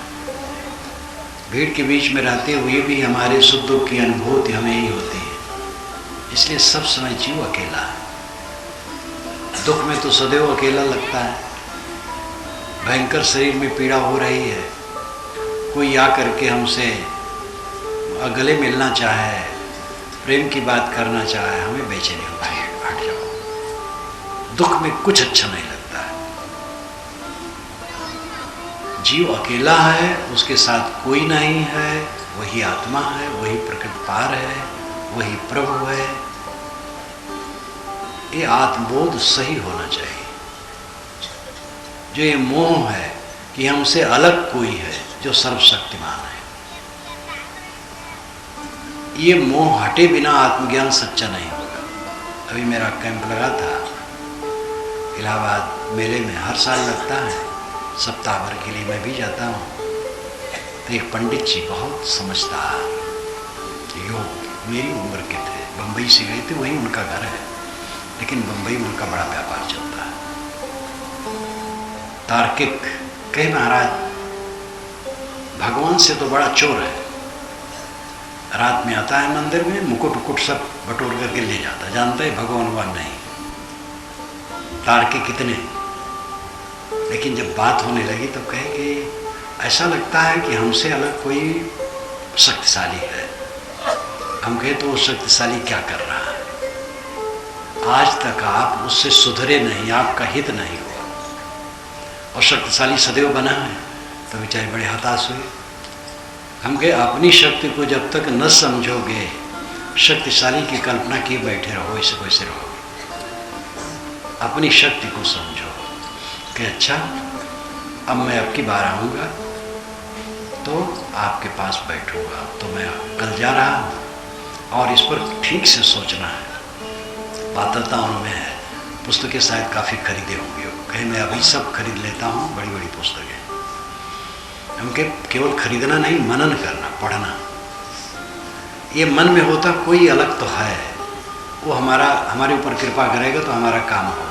भीड़ के बीच में रहते हुए भी हमारे सुख दुख की अनुभूति हमें ही होती है, इसलिए सब समय जीव अकेला है। दुख में तो सदैव अकेला लगता है। भयंकर शरीर में पीड़ा हो रही है, कोई आ करके हमसे गले मिलना चाहे, प्रेम की बात करना चाहे, हमें बेचैनी होती है, हट जाओ। दुख में कुछ अच्छा नहीं लगता है। जीव अकेला है, उसके साथ कोई नहीं है, वही आत्मा है, वही प्रकृति पार है, वही प्रभु है। ये आत्मबोध सही होना चाहिए। जो ये मोह है कि हमसे अलग कोई है जो सर्वशक्तिमान है, ये मोह हटे बिना आत्मज्ञान सच्चा नहीं होगा। अभी मेरा कैंप लगा था इलाहाबाद मेले में, हर साल लगता है, सप्ताह भर के लिए मैं भी जाता हूँ। तो एक पंडित जी बहुत समझदार, योग मेरी उम्र के थे, बम्बई से गए थे, वहीं उनका घर है, लेकिन बम्बई में उनका बड़ा व्यापार चलता है। तार्किक कहे, महाराज भगवान से तो बड़ा चोर है। रात में आता है मंदिर में, मुकुट उकुट सब बटोर करके ले जाता, जानता है भगवान नहीं। तार्किक कितने, लेकिन जब बात होने लगी तो कहे कि ऐसा लगता है कि हमसे अलग कोई शक्तिशाली है। हम कहे तो वो शक्तिशाली क्या कर रहा है? आज तक आप उससे सुधरे नहीं, आपका हित नहीं हुआ, और शक्तिशाली सदैव बना है। तो बेचारे बड़े हताश हुए। हम कहे अपनी शक्ति को जब तक न समझोगे, शक्तिशाली की कल्पना किए बैठे रहो, ऐसे कैसे रहो? अपनी शक्ति को समझो कि अच्छा अब मैं अब की बार आऊँगा तो आपके पास बैठूंगा, तो मैं कल जा रहा हूँ और इस पर ठीक से सोचना है। पात्रताओं में है, पुस्तकें शायद काफ़ी खरीदे होंगे, कहीं मैं अभी सब खरीद लेता हूँ, बड़ी बड़ी पुस्तकें। हमके केवल खरीदना नहीं, मनन करना, पढ़ना। ये मन में होता कोई अलग तो है, वो हमारे ऊपर कृपा करेगा तो हमारा काम होगा।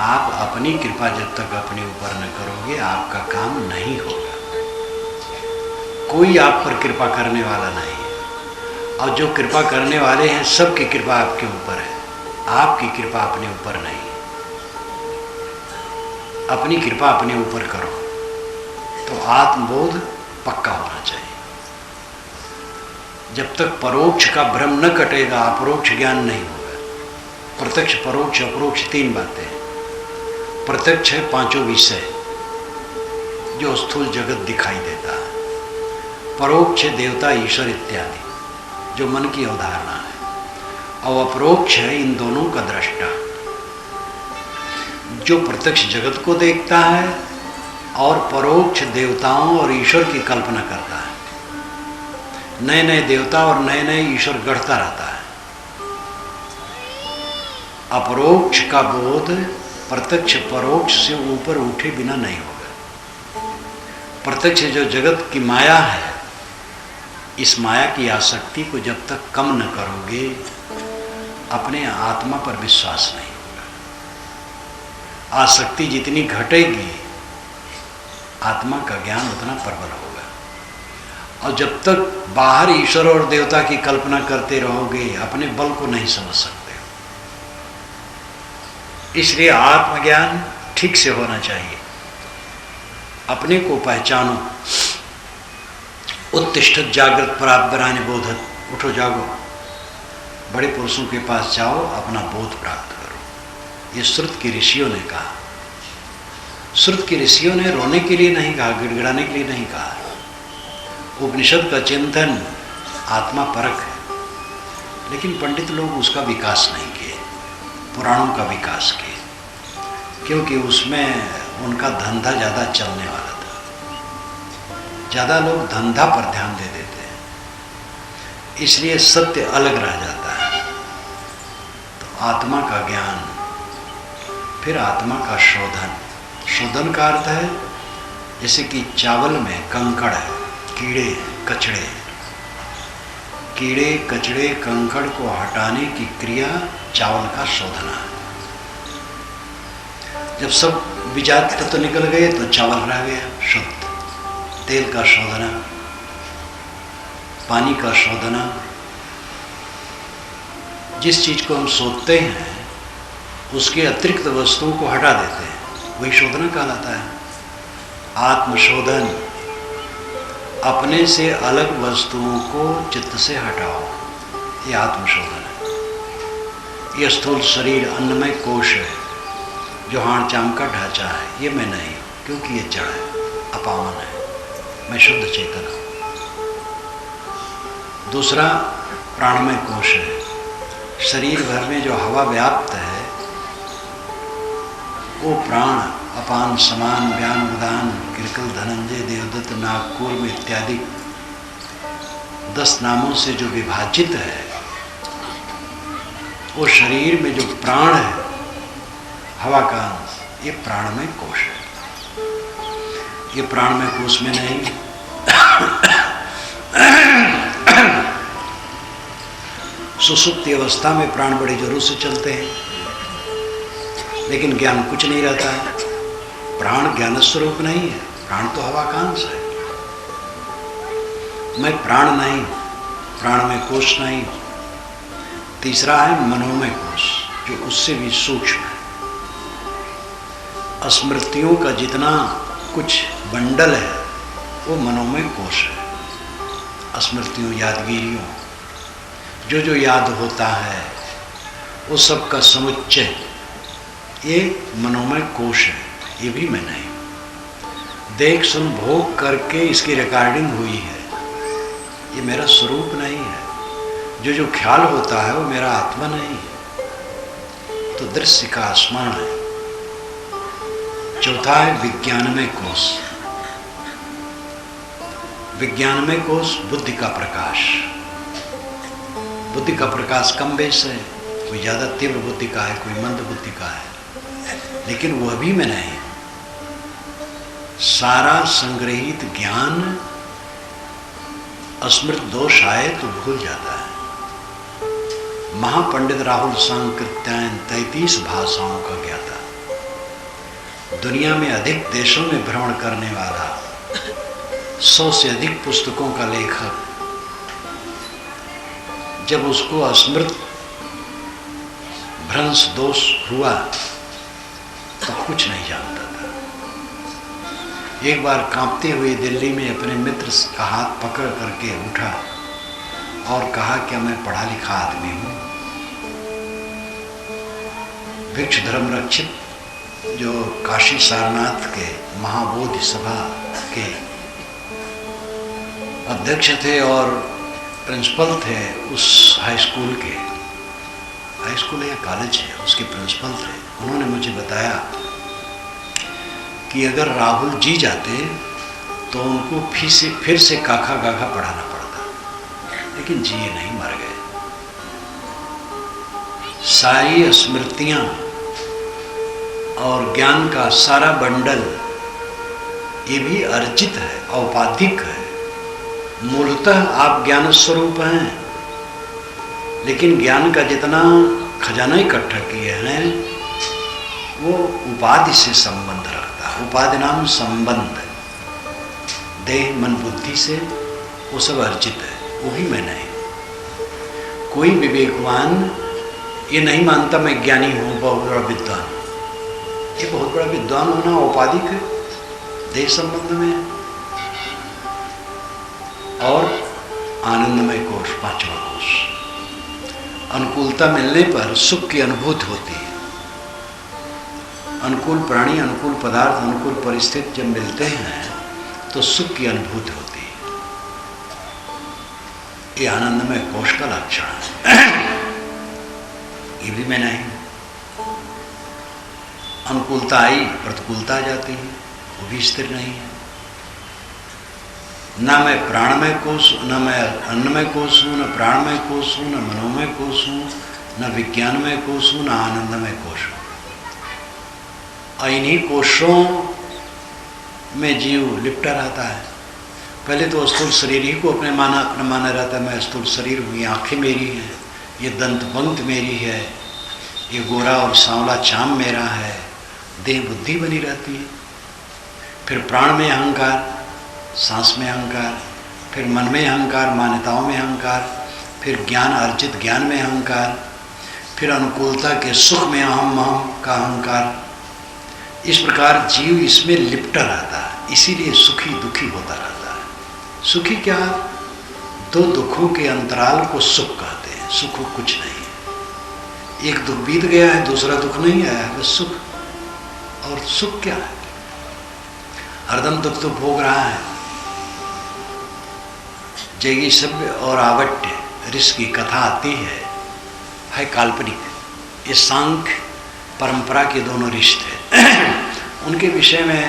आप अपनी कृपा जब तक अपने ऊपर न करोगे, आपका काम नहीं होगा। कोई आप पर कृपा करने वाला नहीं है, और जो कृपा करने वाले हैं सबकी कृपा आपके ऊपर है, आपकी कृपा अपने ऊपर नहीं। अपनी कृपा अपने ऊपर करो, तो आत्मबोध पक्का होना चाहिए। जब तक परोक्ष का भ्रम न कटेगा अपरोक्ष ज्ञान नहीं होगा। प्रत्यक्ष, परोक्ष, अपरोक्ष 3 बातें। प्रत्यक्ष है 5 विषय जो स्थूल जगत दिखाई देता है। परोक्ष है देवता, ईश्वर इत्यादि जो मन की अवधारणा है। और अपरोक्ष है इन दोनों का दृष्टा जो प्रत्यक्ष जगत को देखता है और परोक्ष देवताओं और ईश्वर की कल्पना करता है। नए नए देवता और नए नए ईश्वर गढ़ता रहता है। अपरोक्ष का बोध प्रत्यक्ष परोक्ष से ऊपर उठे बिना नहीं होगा। प्रत्यक्ष जो जगत की माया है, इस माया की आसक्ति को जब तक कम न करोगे अपने आत्मा पर विश्वास नहीं होगा। आसक्ति जितनी घटेगी आत्मा का ज्ञान उतना प्रबल होगा। और जब तक बाहर ईश्वर और देवता की कल्पना करते रहोगे अपने बल को नहीं समझ सकते। इसलिए आत्मज्ञान ठीक से होना चाहिए। अपने को पहचानो। उत्तिष्ठत जागृत पराबरानि बोधत, उठो जागो, बड़े पुरुषों के पास जाओ, अपना बोध प्राप्त करो। ये श्रुत के ऋषियों ने कहा। श्रुत के ऋषियों ने रोने के लिए नहीं कहा, गिड़गिड़ाने के लिए नहीं कहा। उपनिषद का चिंतन आत्मा परक है, लेकिन पंडित लोग उसका विकास नहीं किए, पुराणों का विकास किए, क्योंकि उसमें उनका धंधा ज़्यादा चलने वाला था। ज़्यादा लोग धंधा पर ध्यान दे देते हैं, इसलिए सत्य अलग रह जाता है। तो आत्मा का ज्ञान, फिर आत्मा का शोधन। शोधन का अर्थ है जैसे कि चावल में कंकड़ है, कीड़े कचड़े, कीड़े कचड़े कंकड़ को हटाने की क्रिया चावल का शोधना है। जब सब बीजात तत्व निकल गए तो चावल रह गया शुद्ध। तेल का शोधना, पानी का शोधना, जिस चीज को हम सोचते हैं उसके अतिरिक्त वस्तुओं को हटा देते हैं, वही शोधना कहलाता है। आत्मशोधन, अपने से अलग वस्तुओं को चित्त से हटाओ, ये आत्मशोधन है। ये स्थूल शरीर अन्नमय कोश है जो हाड़ चाम का ढांचा है, ये मैं नहीं हूँ, क्योंकि ये जड़ है, अपावन है, मैं शुद्ध चेतन हूँ। दूसरा प्राणमय कोश है, शरीर भर में जो हवा व्याप्त है वो प्राण, अपान, समान, व्यान, उदान, किरकल, धनंजय, देवदत्त, नागकूर्म इत्यादि 10 नामों से जो विभाजित है, वो शरीर में जो प्राण है, हवा का अंश, ये प्राणमय कोश है। ये प्राणमय कोश में नहीं। सुसुप्ति अवस्था में प्राण बड़ी जोरों से चलते हैं, लेकिन ज्ञान कुछ नहीं रहता है। प्राण ज्ञान स्वरूप नहीं है, प्राण तो हवा का अंश है। मैं प्राण नहीं, प्राण में कोश नहीं। तीसरा है मनोमय कोश, जो उससे भी सूक्ष्म है। स्मृतियों का जितना कुछ बंडल है वो मनोमय कोश है। स्मृतियों, यादगिरियों, जो याद होता है वो सब का समुच्चय ये मनोमय कोश है। ये भी मैं नहीं। देख सुन भोग करके इसकी रिकॉर्डिंग हुई है, ये मेरा स्वरूप नहीं है। जो ख्याल होता है वो मेरा आत्मा नहीं है। तो दृश्य का स्मरण है। चौथा है विज्ञानमय कोश। विज्ञानमय कोश बुद्धि का प्रकाश। बुद्धि का प्रकाश कम बेश है, कोई ज़्यादा तीव्र बुद्धि का है, कोई मंद बुद्धि का है, लेकिन वह भी मैं नहीं। सारा संग्रहित ज्ञान अस्मृत दोष आए तो भूल जाता है। महापंडित राहुल सांकृत्यायन 33 भाषाओं का ज्ञाता, दुनिया में अधिक देशों में भ्रमण करने वाला, 100 से अधिक पुस्तकों का लेखक, जब उसको अस्मृत भ्रंश दोष हुआ तो कुछ नहीं जानता था। एक बार कांपते हुए दिल्ली में अपने मित्र का हाथ पकड़ करके उठा और कहा कि मैं पढ़ा लिखा आदमी हूँ। भिक्ष धर्म रक्षित जो काशी सारनाथ के महाबोधि सभा के अध्यक्ष थे और प्रिंसिपल थे उस हाई स्कूल के, हाई स्कूल या कॉलेज है, उसके प्रिंसिपल थे। उन्होंने मुझे बताया कि अगर राहुल जी जाते तो उनको फिर से काखा गाखा पढ़ाना पड़ता, लेकिन जी ये नहीं, मर गए। सारी स्मृतियां और ज्ञान का सारा बंडल ये भी अर्जित है, औपाधिक है। मूलतः आप ज्ञान स्वरूप हैं, लेकिन ज्ञान का जितना खजाना इकट्ठा किए हैं वो उपाधि से संबंध रखता है। उपाधि नाम संबंध देह मन बुद्धि से, वो सब अर्जित है, वही मैं नहीं। कोई विवेकवान ये नहीं मानता मैं ज्ञानी हूँ, बहुत बड़ा विद्वान। ये बहुत बड़ा विद्वान होना औपाधिक है, देह संबंध में है। और आनंदमय कोश, पांचवा कोश, अनुकूलता मिलने पर सुख की अनुभूति होती है। अनुकूल प्राणी, अनुकूल पदार्थ, अनुकूल परिस्थिति जब मिलते हैं तो सुख की अनुभूति होती है। ये आनंदमय कोश का लक्षण है। ये भी मैं नहीं। अनुकूलता आई, प्रतिकूलता आ जाती है, वो भी स्थिर नहीं है। ना मैं प्राणमय कोश, न मैं अन्नमय कोश हूँ, न प्राणमय कोश हूँ, न मनोमय कोश हूँ, न विज्ञानमय कोश हूँ, न आनंदमय कोश हूँ। और इन्हीं कोशों में जीव लिपटा रहता है। पहले तो स्थूल शरीर ही को अपने माना रहता है, मैं स्थूल शरीर हूँ, ये आँखें मेरी हैं, ये दंतपंक्त मेरी है, ये गोरा और सांवला चाम मेरा है, देह बुद्धि बनी रहती है। फिर प्राण में अहंकार, सांस में अहंकार, फिर मन में अहंकार, मान्यताओं में अहंकार, फिर ज्ञान अर्जित ज्ञान में अहंकार, फिर अनुकूलता के सुख में अहम का अहंकार। इस प्रकार जीव इसमें लिपटा रहता है, इसीलिए सुखी दुखी होता रहता है। सुखी क्या? दो दुखों के अंतराल को सुख कहते हैं। सुख कुछ नहीं है, एक दुख बीत गया है, दूसरा दुख नहीं आया, बस सुख। और सुख क्या है? हरदम दुख तो भोग रहा है। जैगी सभ्य और आवट्य ऋषि की कथा आती है काल्पनिक। ये सांख्य परंपरा के दोनों ऋषि थे। उनके विषय में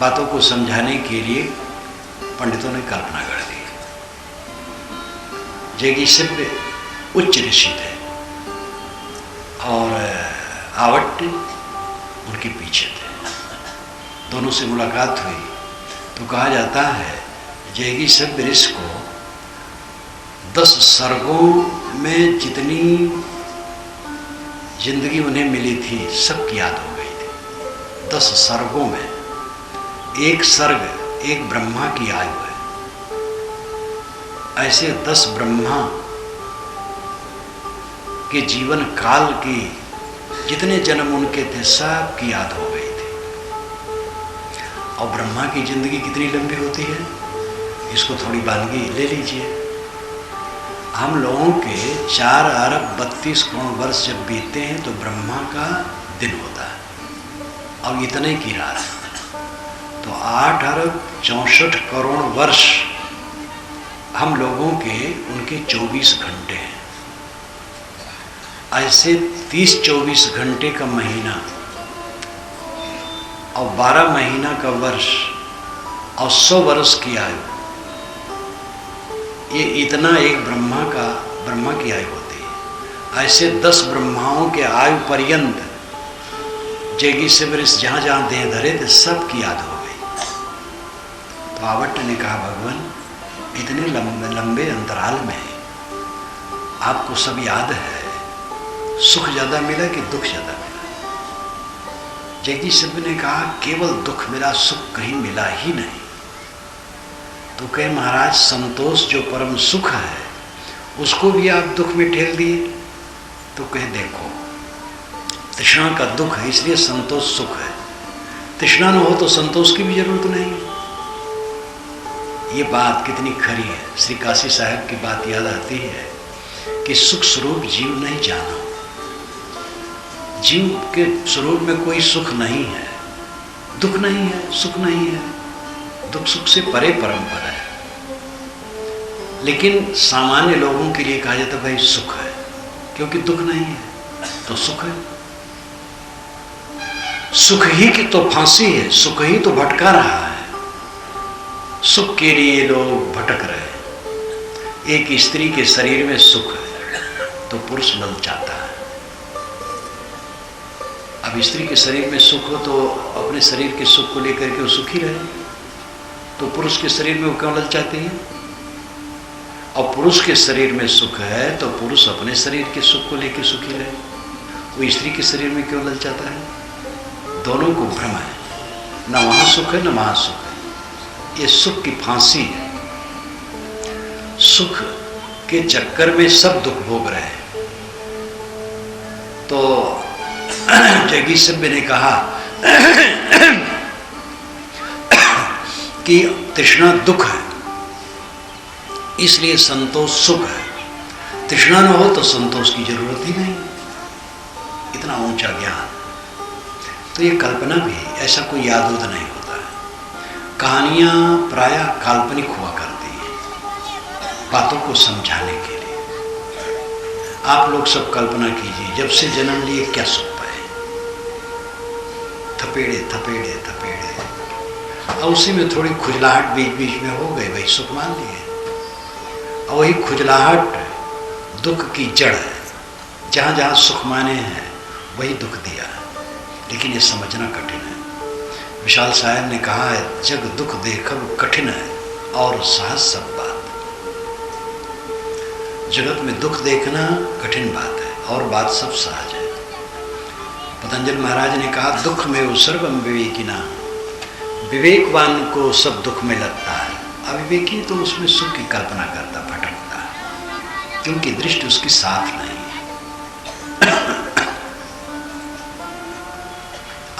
बातों को समझाने के लिए पंडितों ने कल्पना कर दी। जैगी सभ्य उच्च ऋषि थे और आवट्य उनके पीछे थे। दोनों से मुलाकात हुई तो कहा जाता है जैगी सभ्य ऋषि को 10 सर्गों में जितनी जिंदगी उन्हें मिली थी सबकी याद हो गई थी। 10 सर्गों में एक सर्ग एक ब्रह्मा की आयु है। ऐसे 10 ब्रह्मा के जीवन काल की जितने जन्म उनके थे सब की याद हो गई थी। और ब्रह्मा की जिंदगी कितनी लंबी होती है, इसको थोड़ी वानगी ले लीजिए। हम लोगों के 4 अरब 32 करोड़ वर्ष जब बीतते हैं तो ब्रह्मा का दिन होता है, अब इतने की रात है। तो 8 अरब 64 करोड़ वर्ष हम लोगों के उनके 24 घंटे हैं। ऐसे 30-24 घंटे का महीना और 12 महीना का वर्ष और 100 वर्ष की आयु, ये इतना एक ब्रह्मा की आयु होती है। ऐसे 10 ब्रह्माओं के आयु पर्यंत जैगी सभ्य जहाँ जहाँ देह धरे थे सब की याद हो गई। तो आवट्य ने कहा भगवान इतने लंबे अंतराल में आपको सब याद है, सुख ज़्यादा मिला कि दुख ज़्यादा मिला? जैगी सभ्य ने कहा केवल दुख मिला, सुख कहीं मिला ही नहीं। तो कहे महाराज संतोष जो परम सुख है उसको भी आप दुख में ठेल दिए। तो कहे देखो तृष्णा का दुख है इसलिए संतोष सुख है, तृष्णा न हो तो संतोष की भी जरूरत नहीं। ये बात कितनी खरी है। श्री काशी साहब की बात याद आती है कि सुख स्वरूप जीव नहीं जाना। जीव के स्वरूप में कोई सुख नहीं है, दुख नहीं है, सुख नहीं है। दुख सुख से परे परम पद है। लेकिन सामान्य लोगों के लिए कहा जाता है भाई सुख है, क्योंकि दुख नहीं है तो सुख है। सुख ही की तो फांसी है, सुख ही तो भटका रहा है। सुख के लिए लोग भटक रहे हैं। एक स्त्री के शरीर में सुख है तो पुरुष ललचाता है। अब स्त्री के शरीर में सुख हो तो अपने शरीर के सुख को लेकर के वो सुखी रहे, तो पुरुष के शरीर में वो क्यों ललचाते हैं? और पुरुष के शरीर में सुख है तो पुरुष अपने शरीर के सुख को लेकर सुखी रहे, वो स्त्री के शरीर में क्यों ललचाता है? दोनों को भ्रम है, न वहां सुख है न वहां सुख है। ये सुख की फांसी है। सुख के चक्कर में सब दुख भोग रहे हैं। तो जगी सभ्य ने कहा कि तृष्णा दुख है, इसलिए संतोष सुख है। तृष्णा न हो तो संतोष की जरूरत ही नहीं। इतना ऊंचा ज्ञान। तो ये कल्पना भी, ऐसा कोई यादोद नहीं होता है। कहानियां प्रायः काल्पनिक हुआ करती हैं बातों को समझाने के लिए। आप लोग सब कल्पना कीजिए, जब से जन्म लिए क्या सुख पाए? थपेड़े थपेड़े थपेड़े, और उसी में थोड़ी खुजलाहट बीच बीच में हो गई, वही सुख मान लिए। और वही खुजलाहट दुख की जड़ है। जहाँ जहाँ सुख माने हैं वही दुख दिया है। लेकिन ये समझना कठिन है। विशाल साहब ने कहा है, जग दुख देखब कठिन है और सहज सब बात। जगत में दुख देखना कठिन बात है और बात सब सहज है। पतंजलि महाराज ने कहा, दुख में वो सर्वम विवेकिना। विवेकवान को सब दुख में लगता है, अविवेकी तो उसमें सुख की कल्पना करता, भटकता है, क्योंकि दृष्टि उसकी साफ नहीं है।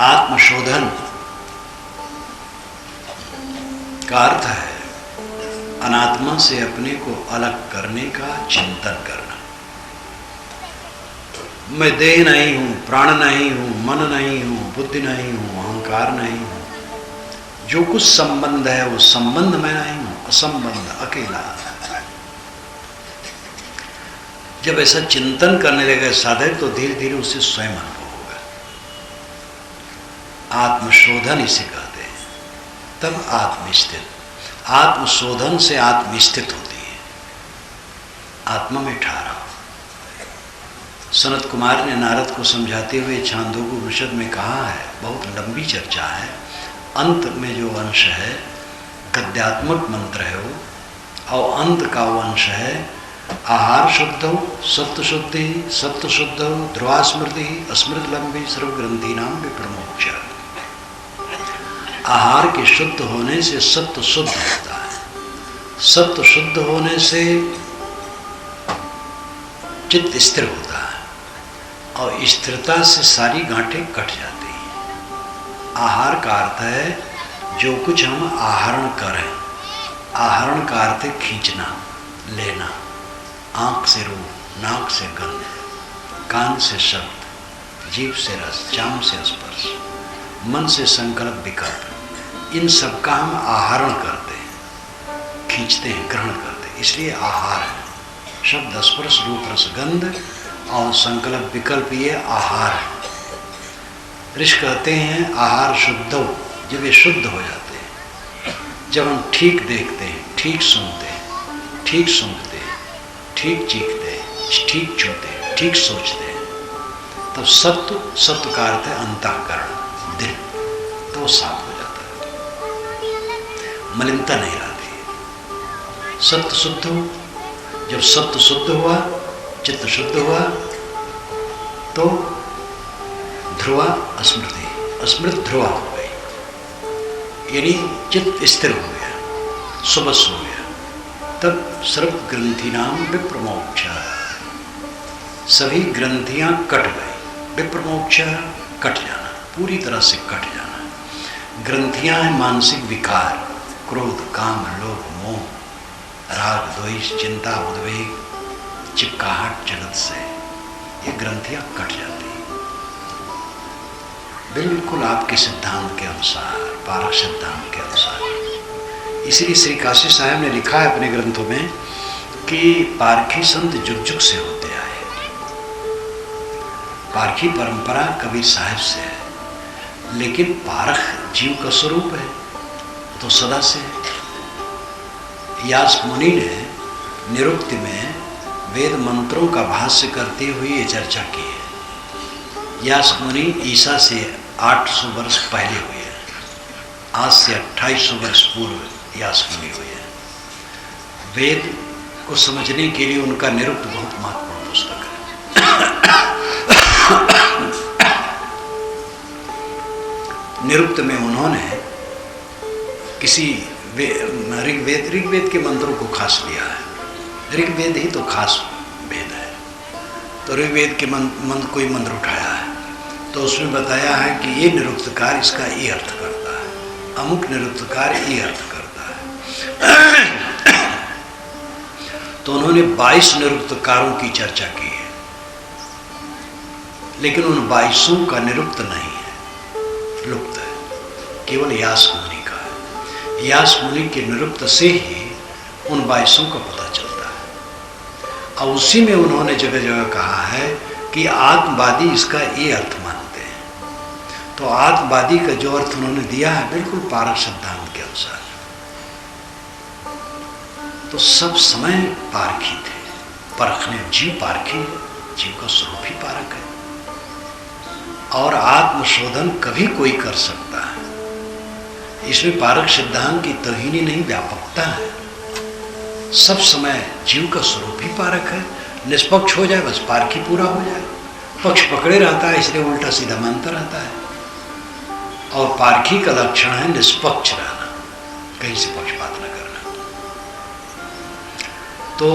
आत्मशोधन का अर्थ है अनात्मा से अपने को अलग करने का चिंतन करना। मैं देह नहीं हूं, प्राण नहीं हूं, मन नहीं हूं, बुद्धि नहीं हूं, अहंकार नहीं हूं। जो कुछ संबंध है वो संबंध मैं नहीं हूं, असंबंध अकेला। जब ऐसा चिंतन करने लगे साधक तो धीरे धीरे उसे स्वयं अनुभव होगा। आत्मशोधन इसे कहते हैं। तब आत्मस्थित, आत्मशोधन से आत्मस्थित होती है। आत्मा में ठहराव। सनत कुमार ने नारद को समझाते हुए छांदोग्य उपनिषद में कहा है, बहुत लंबी चर्चा है। अंत में जो अंश है गद्यात्मक मंत्र है वो, और अंत का वो अंश है आहार शुद्ध हो, सत्य शुद्धि, सत्य शुद्ध हो, ध्रुवा स्मृति, अस्मृत लंबी सर्वग्रंथि नाम विप्रमोक्ष। आहार के शुद्ध होने से सत्य शुद्ध होता है, सत्य शुद्ध होने से चित्त स्थिर होता है, और स्थिरता से सारी गांठें कट जाती हैं। आहार का अर्थ है जो कुछ हम आहरण करें। आहरण का अर्थ है खींचना, लेना। आँख से रूप, नाक से गंध, कान से शब्द, जीभ से रस, चाम से स्पर्श, मन से संकल्प विकल्प। इन सब का हम आहरण करते हैं, खींचते हैं, ग्रहण करते हैं, इसलिए आहार है। शब्द स्पर्श रूप रस गंध और संकल्प विकल्प, ये आहार है। ऋषि कहते हैं आहार शुद्ध हो, जब ये शुद्ध हो जाते हैं, जब हम ठीक देखते हैं, ठीक सुनते हैं, ठीक सूंघते हैं, ठीक चीखते हैं, ठीक छूते हैं, ठीक सोचते हैं, तब सत्व, सत्व का अर्थ है अंतःकरण, दिल, तो साफ हो जाता है, मलिनता नहीं रहती। सत्य शुद्ध हो, जब सत्य शुद्ध हुआ, चित्त शुद्ध हुआ, तो ध्रुवा स्मृति, स्मृत ध्रुवा हो गई, यानी चित्त स्थिर हो गया, सुबस हो गया। तब सर्व ग्रंथि नाम विप्रमोक्ष, सभी ग्रंथियां कट गई। विप्रमोक्ष कट जाना, पूरी तरह से कट जाना। ग्रंथियां हैं मानसिक विकार, क्रोध, काम, लोभ, मोह, राग, द्वेष, चिंता, उद्वेग, चिपकाहट जगत से ये ग्रंथियां कट जाती हैं बिल्कुल आपके सिद्धांत के अनुसार, पारक सिद्धांत के अनुसार। इसलिए श्री काशी साहब ने लिखा है अपने ग्रंथों में कि पारखी संत जुग जुग से होते आए। पारखी परंपरा कबीर साहब से है, लेकिन पारख जीव का स्वरूप है तो सदा से है। यास मुनि ने निरुक्ति में वेद मंत्रों का भाष्य करते हुए ये चर्चा की है। यास मुनि ईसा से 800 वर्ष पहले हुए हैं, आज से 2800 वर्ष पूर्व यास मुनि हुए हैं। वेद को समझने के लिए उनका निरुक्त बहुत महत्वपूर्ण पुस्तक है। निरुक्त में उन्होंने किसी ऋग्वेद के मंत्रों को खास लिया है। ऋग्वेद ही तो खास वेद है, तो ऋग्वेद के मंत्र कोई मंत्र उठाया है तो उसमें बताया है कि ये निरुक्तकार इसका ये अर्थ करता है, अमुक निरुक्तकार ये अर्थ करता है। तो उन्होंने 22 निरुक्तकारों की चर्चा की है, लेकिन उन 22 का निरुक्त नहीं है, लुप्त है, केवल यास मुनि का है। यास मुनि के निरुक्त से ही उन 22 का पता चलता है। और उसी में उन्होंने जगह जगह कहा है कि आत्मवादी इसका ये अर्थ मानते हैं। तो आत्मवादी का जो अर्थ उन्होंने दिया है बिल्कुल पारक सिद्धांत के अनुसार। तो सब समय पारखी थे, परखने जीव पारखी है, जीव का स्वरूप ही पारक है। और आत्मशोधन कभी कोई कर सकता है, इसमें पारक सिद्धांत की तौहीनी नहीं, व्यापकता है। सब समय जीव का स्वरूप ही पारक है। निष्पक्ष हो जाए बस पारखी पूरा हो जाए। पक्ष पकड़े रहता है इसलिए उल्टा सीधा मानता रहता है। और पारखी का लक्षण है निष्पक्ष रहना, कहीं से पक्षपात न करना। तो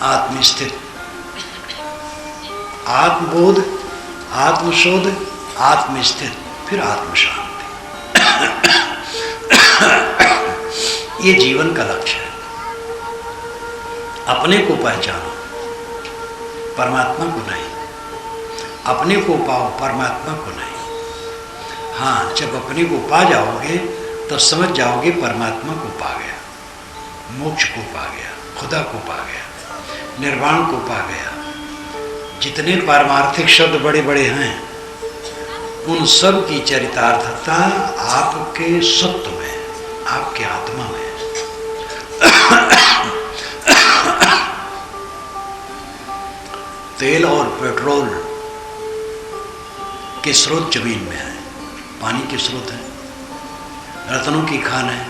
आत्मस्थित, आत्मबोध, आत्मशोध, आत्मस्थित, फिर आत्मशांति, ये जीवन का लक्ष्य है। अपने को पहचानो, परमात्मा को नहीं। अपने को पाओ, परमात्मा को नहीं। हाँ, जब अपने को पा जाओगे तो समझ जाओगे परमात्मा को पा गया, मोक्ष को पा गया, खुदा को पा गया, निर्वाण को पा गया। जितने पारमार्थिक शब्द बड़े बड़े हैं उन सब की चरितार्थता आपके सत्व में, आपके आत्मा में। तेल और पेट्रोल के स्रोत जमीन में है, पानी के स्रोत है, रत्नों की खान है,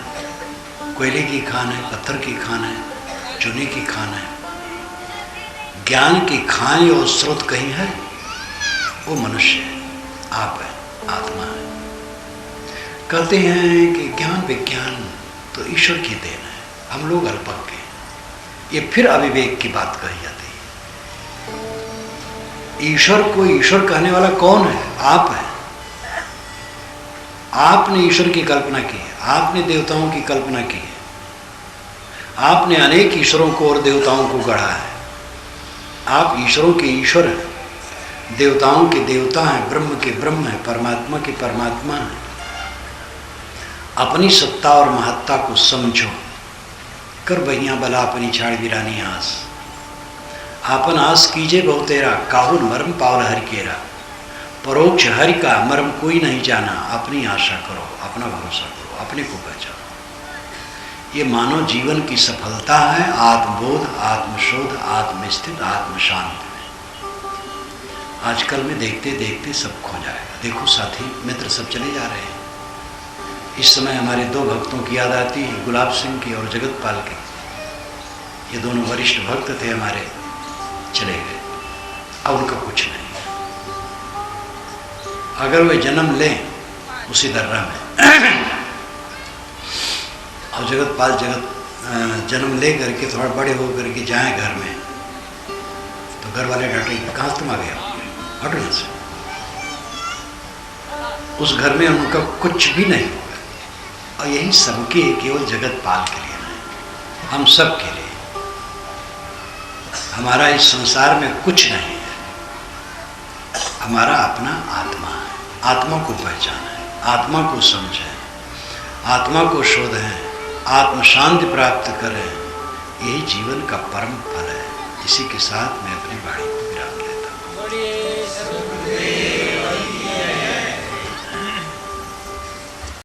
कोयले की खान है, पत्थर की खान है, चूने की खान है। ज्ञान की खान और स्रोत कहीं है, वो मनुष्य है, आप है, आत्मा है। कहते हैं कि ज्ञान विज्ञान तो ईश्वर की देन है, हम लोग अल्पज्ञ हैं। ये फिर अविवेक की बात कही जाती है। ईश्वर को ईश्वर कहने वाला कौन है? आप है। आपने ईश्वर की कल्पना की है, आपने देवताओं की कल्पना की है, आपने अनेक ईश्वरों को और देवताओं को गढ़ा है। आप ईश्वरों के ईश्वर हैं, देवताओं के देवता हैं, ब्रह्म के ब्रह्म हैं, परमात्मा के परमात्मा हैं। अपनी सत्ता और महत्ता को समझो। कर बहियां बला अपनी छाड़ वीरानी आस, आपन आस कीजे बहु तेरा, काहुल मर्म पावल हरि केरा। परोक्ष हरि का मर्म कोई नहीं जाना, अपनी आशा करो, अपना भरोसा करो, अपने को पहचानो। ये मानव जीवन की सफलता है, आत्मबोध, आत्मशोध, आत्मस्थित, आत्मशांति में। आजकल में देखते देखते सब खो जाएगा। देखो साथी मित्र सब चले जा रहे हैं। इस समय हमारे दो भक्तों की याद आती है, गुलाब सिंह की और जगतपाल की। ये दोनों वरिष्ठ भक्त थे हमारे, चले गए। अब उनका कुछ नहीं। अगर वे जन्म लें उसी दर्रा में और जगतपाल जन्म ले करके थोड़ा बड़े हो करके जाएं घर में, तो घर वाले डांटेंगे, कहाँ तुम आ गए, हटो यहाँ से। उस घर में उनका कुछ भी नहीं होगा और यही सबके केवल जगत पाल के लिए नहीं, हम सब के लिए। हमारा इस संसार में कुछ नहीं है, हमारा अपना आत्मा है। आत्मा को पहचानें, आत्मा को समझें, आत्मा को शोधें, आत्म शांति प्राप्त करें, यही जीवन का परम फल है। इसी के साथ मैं अपनी वाणी को विराम देता हूँ।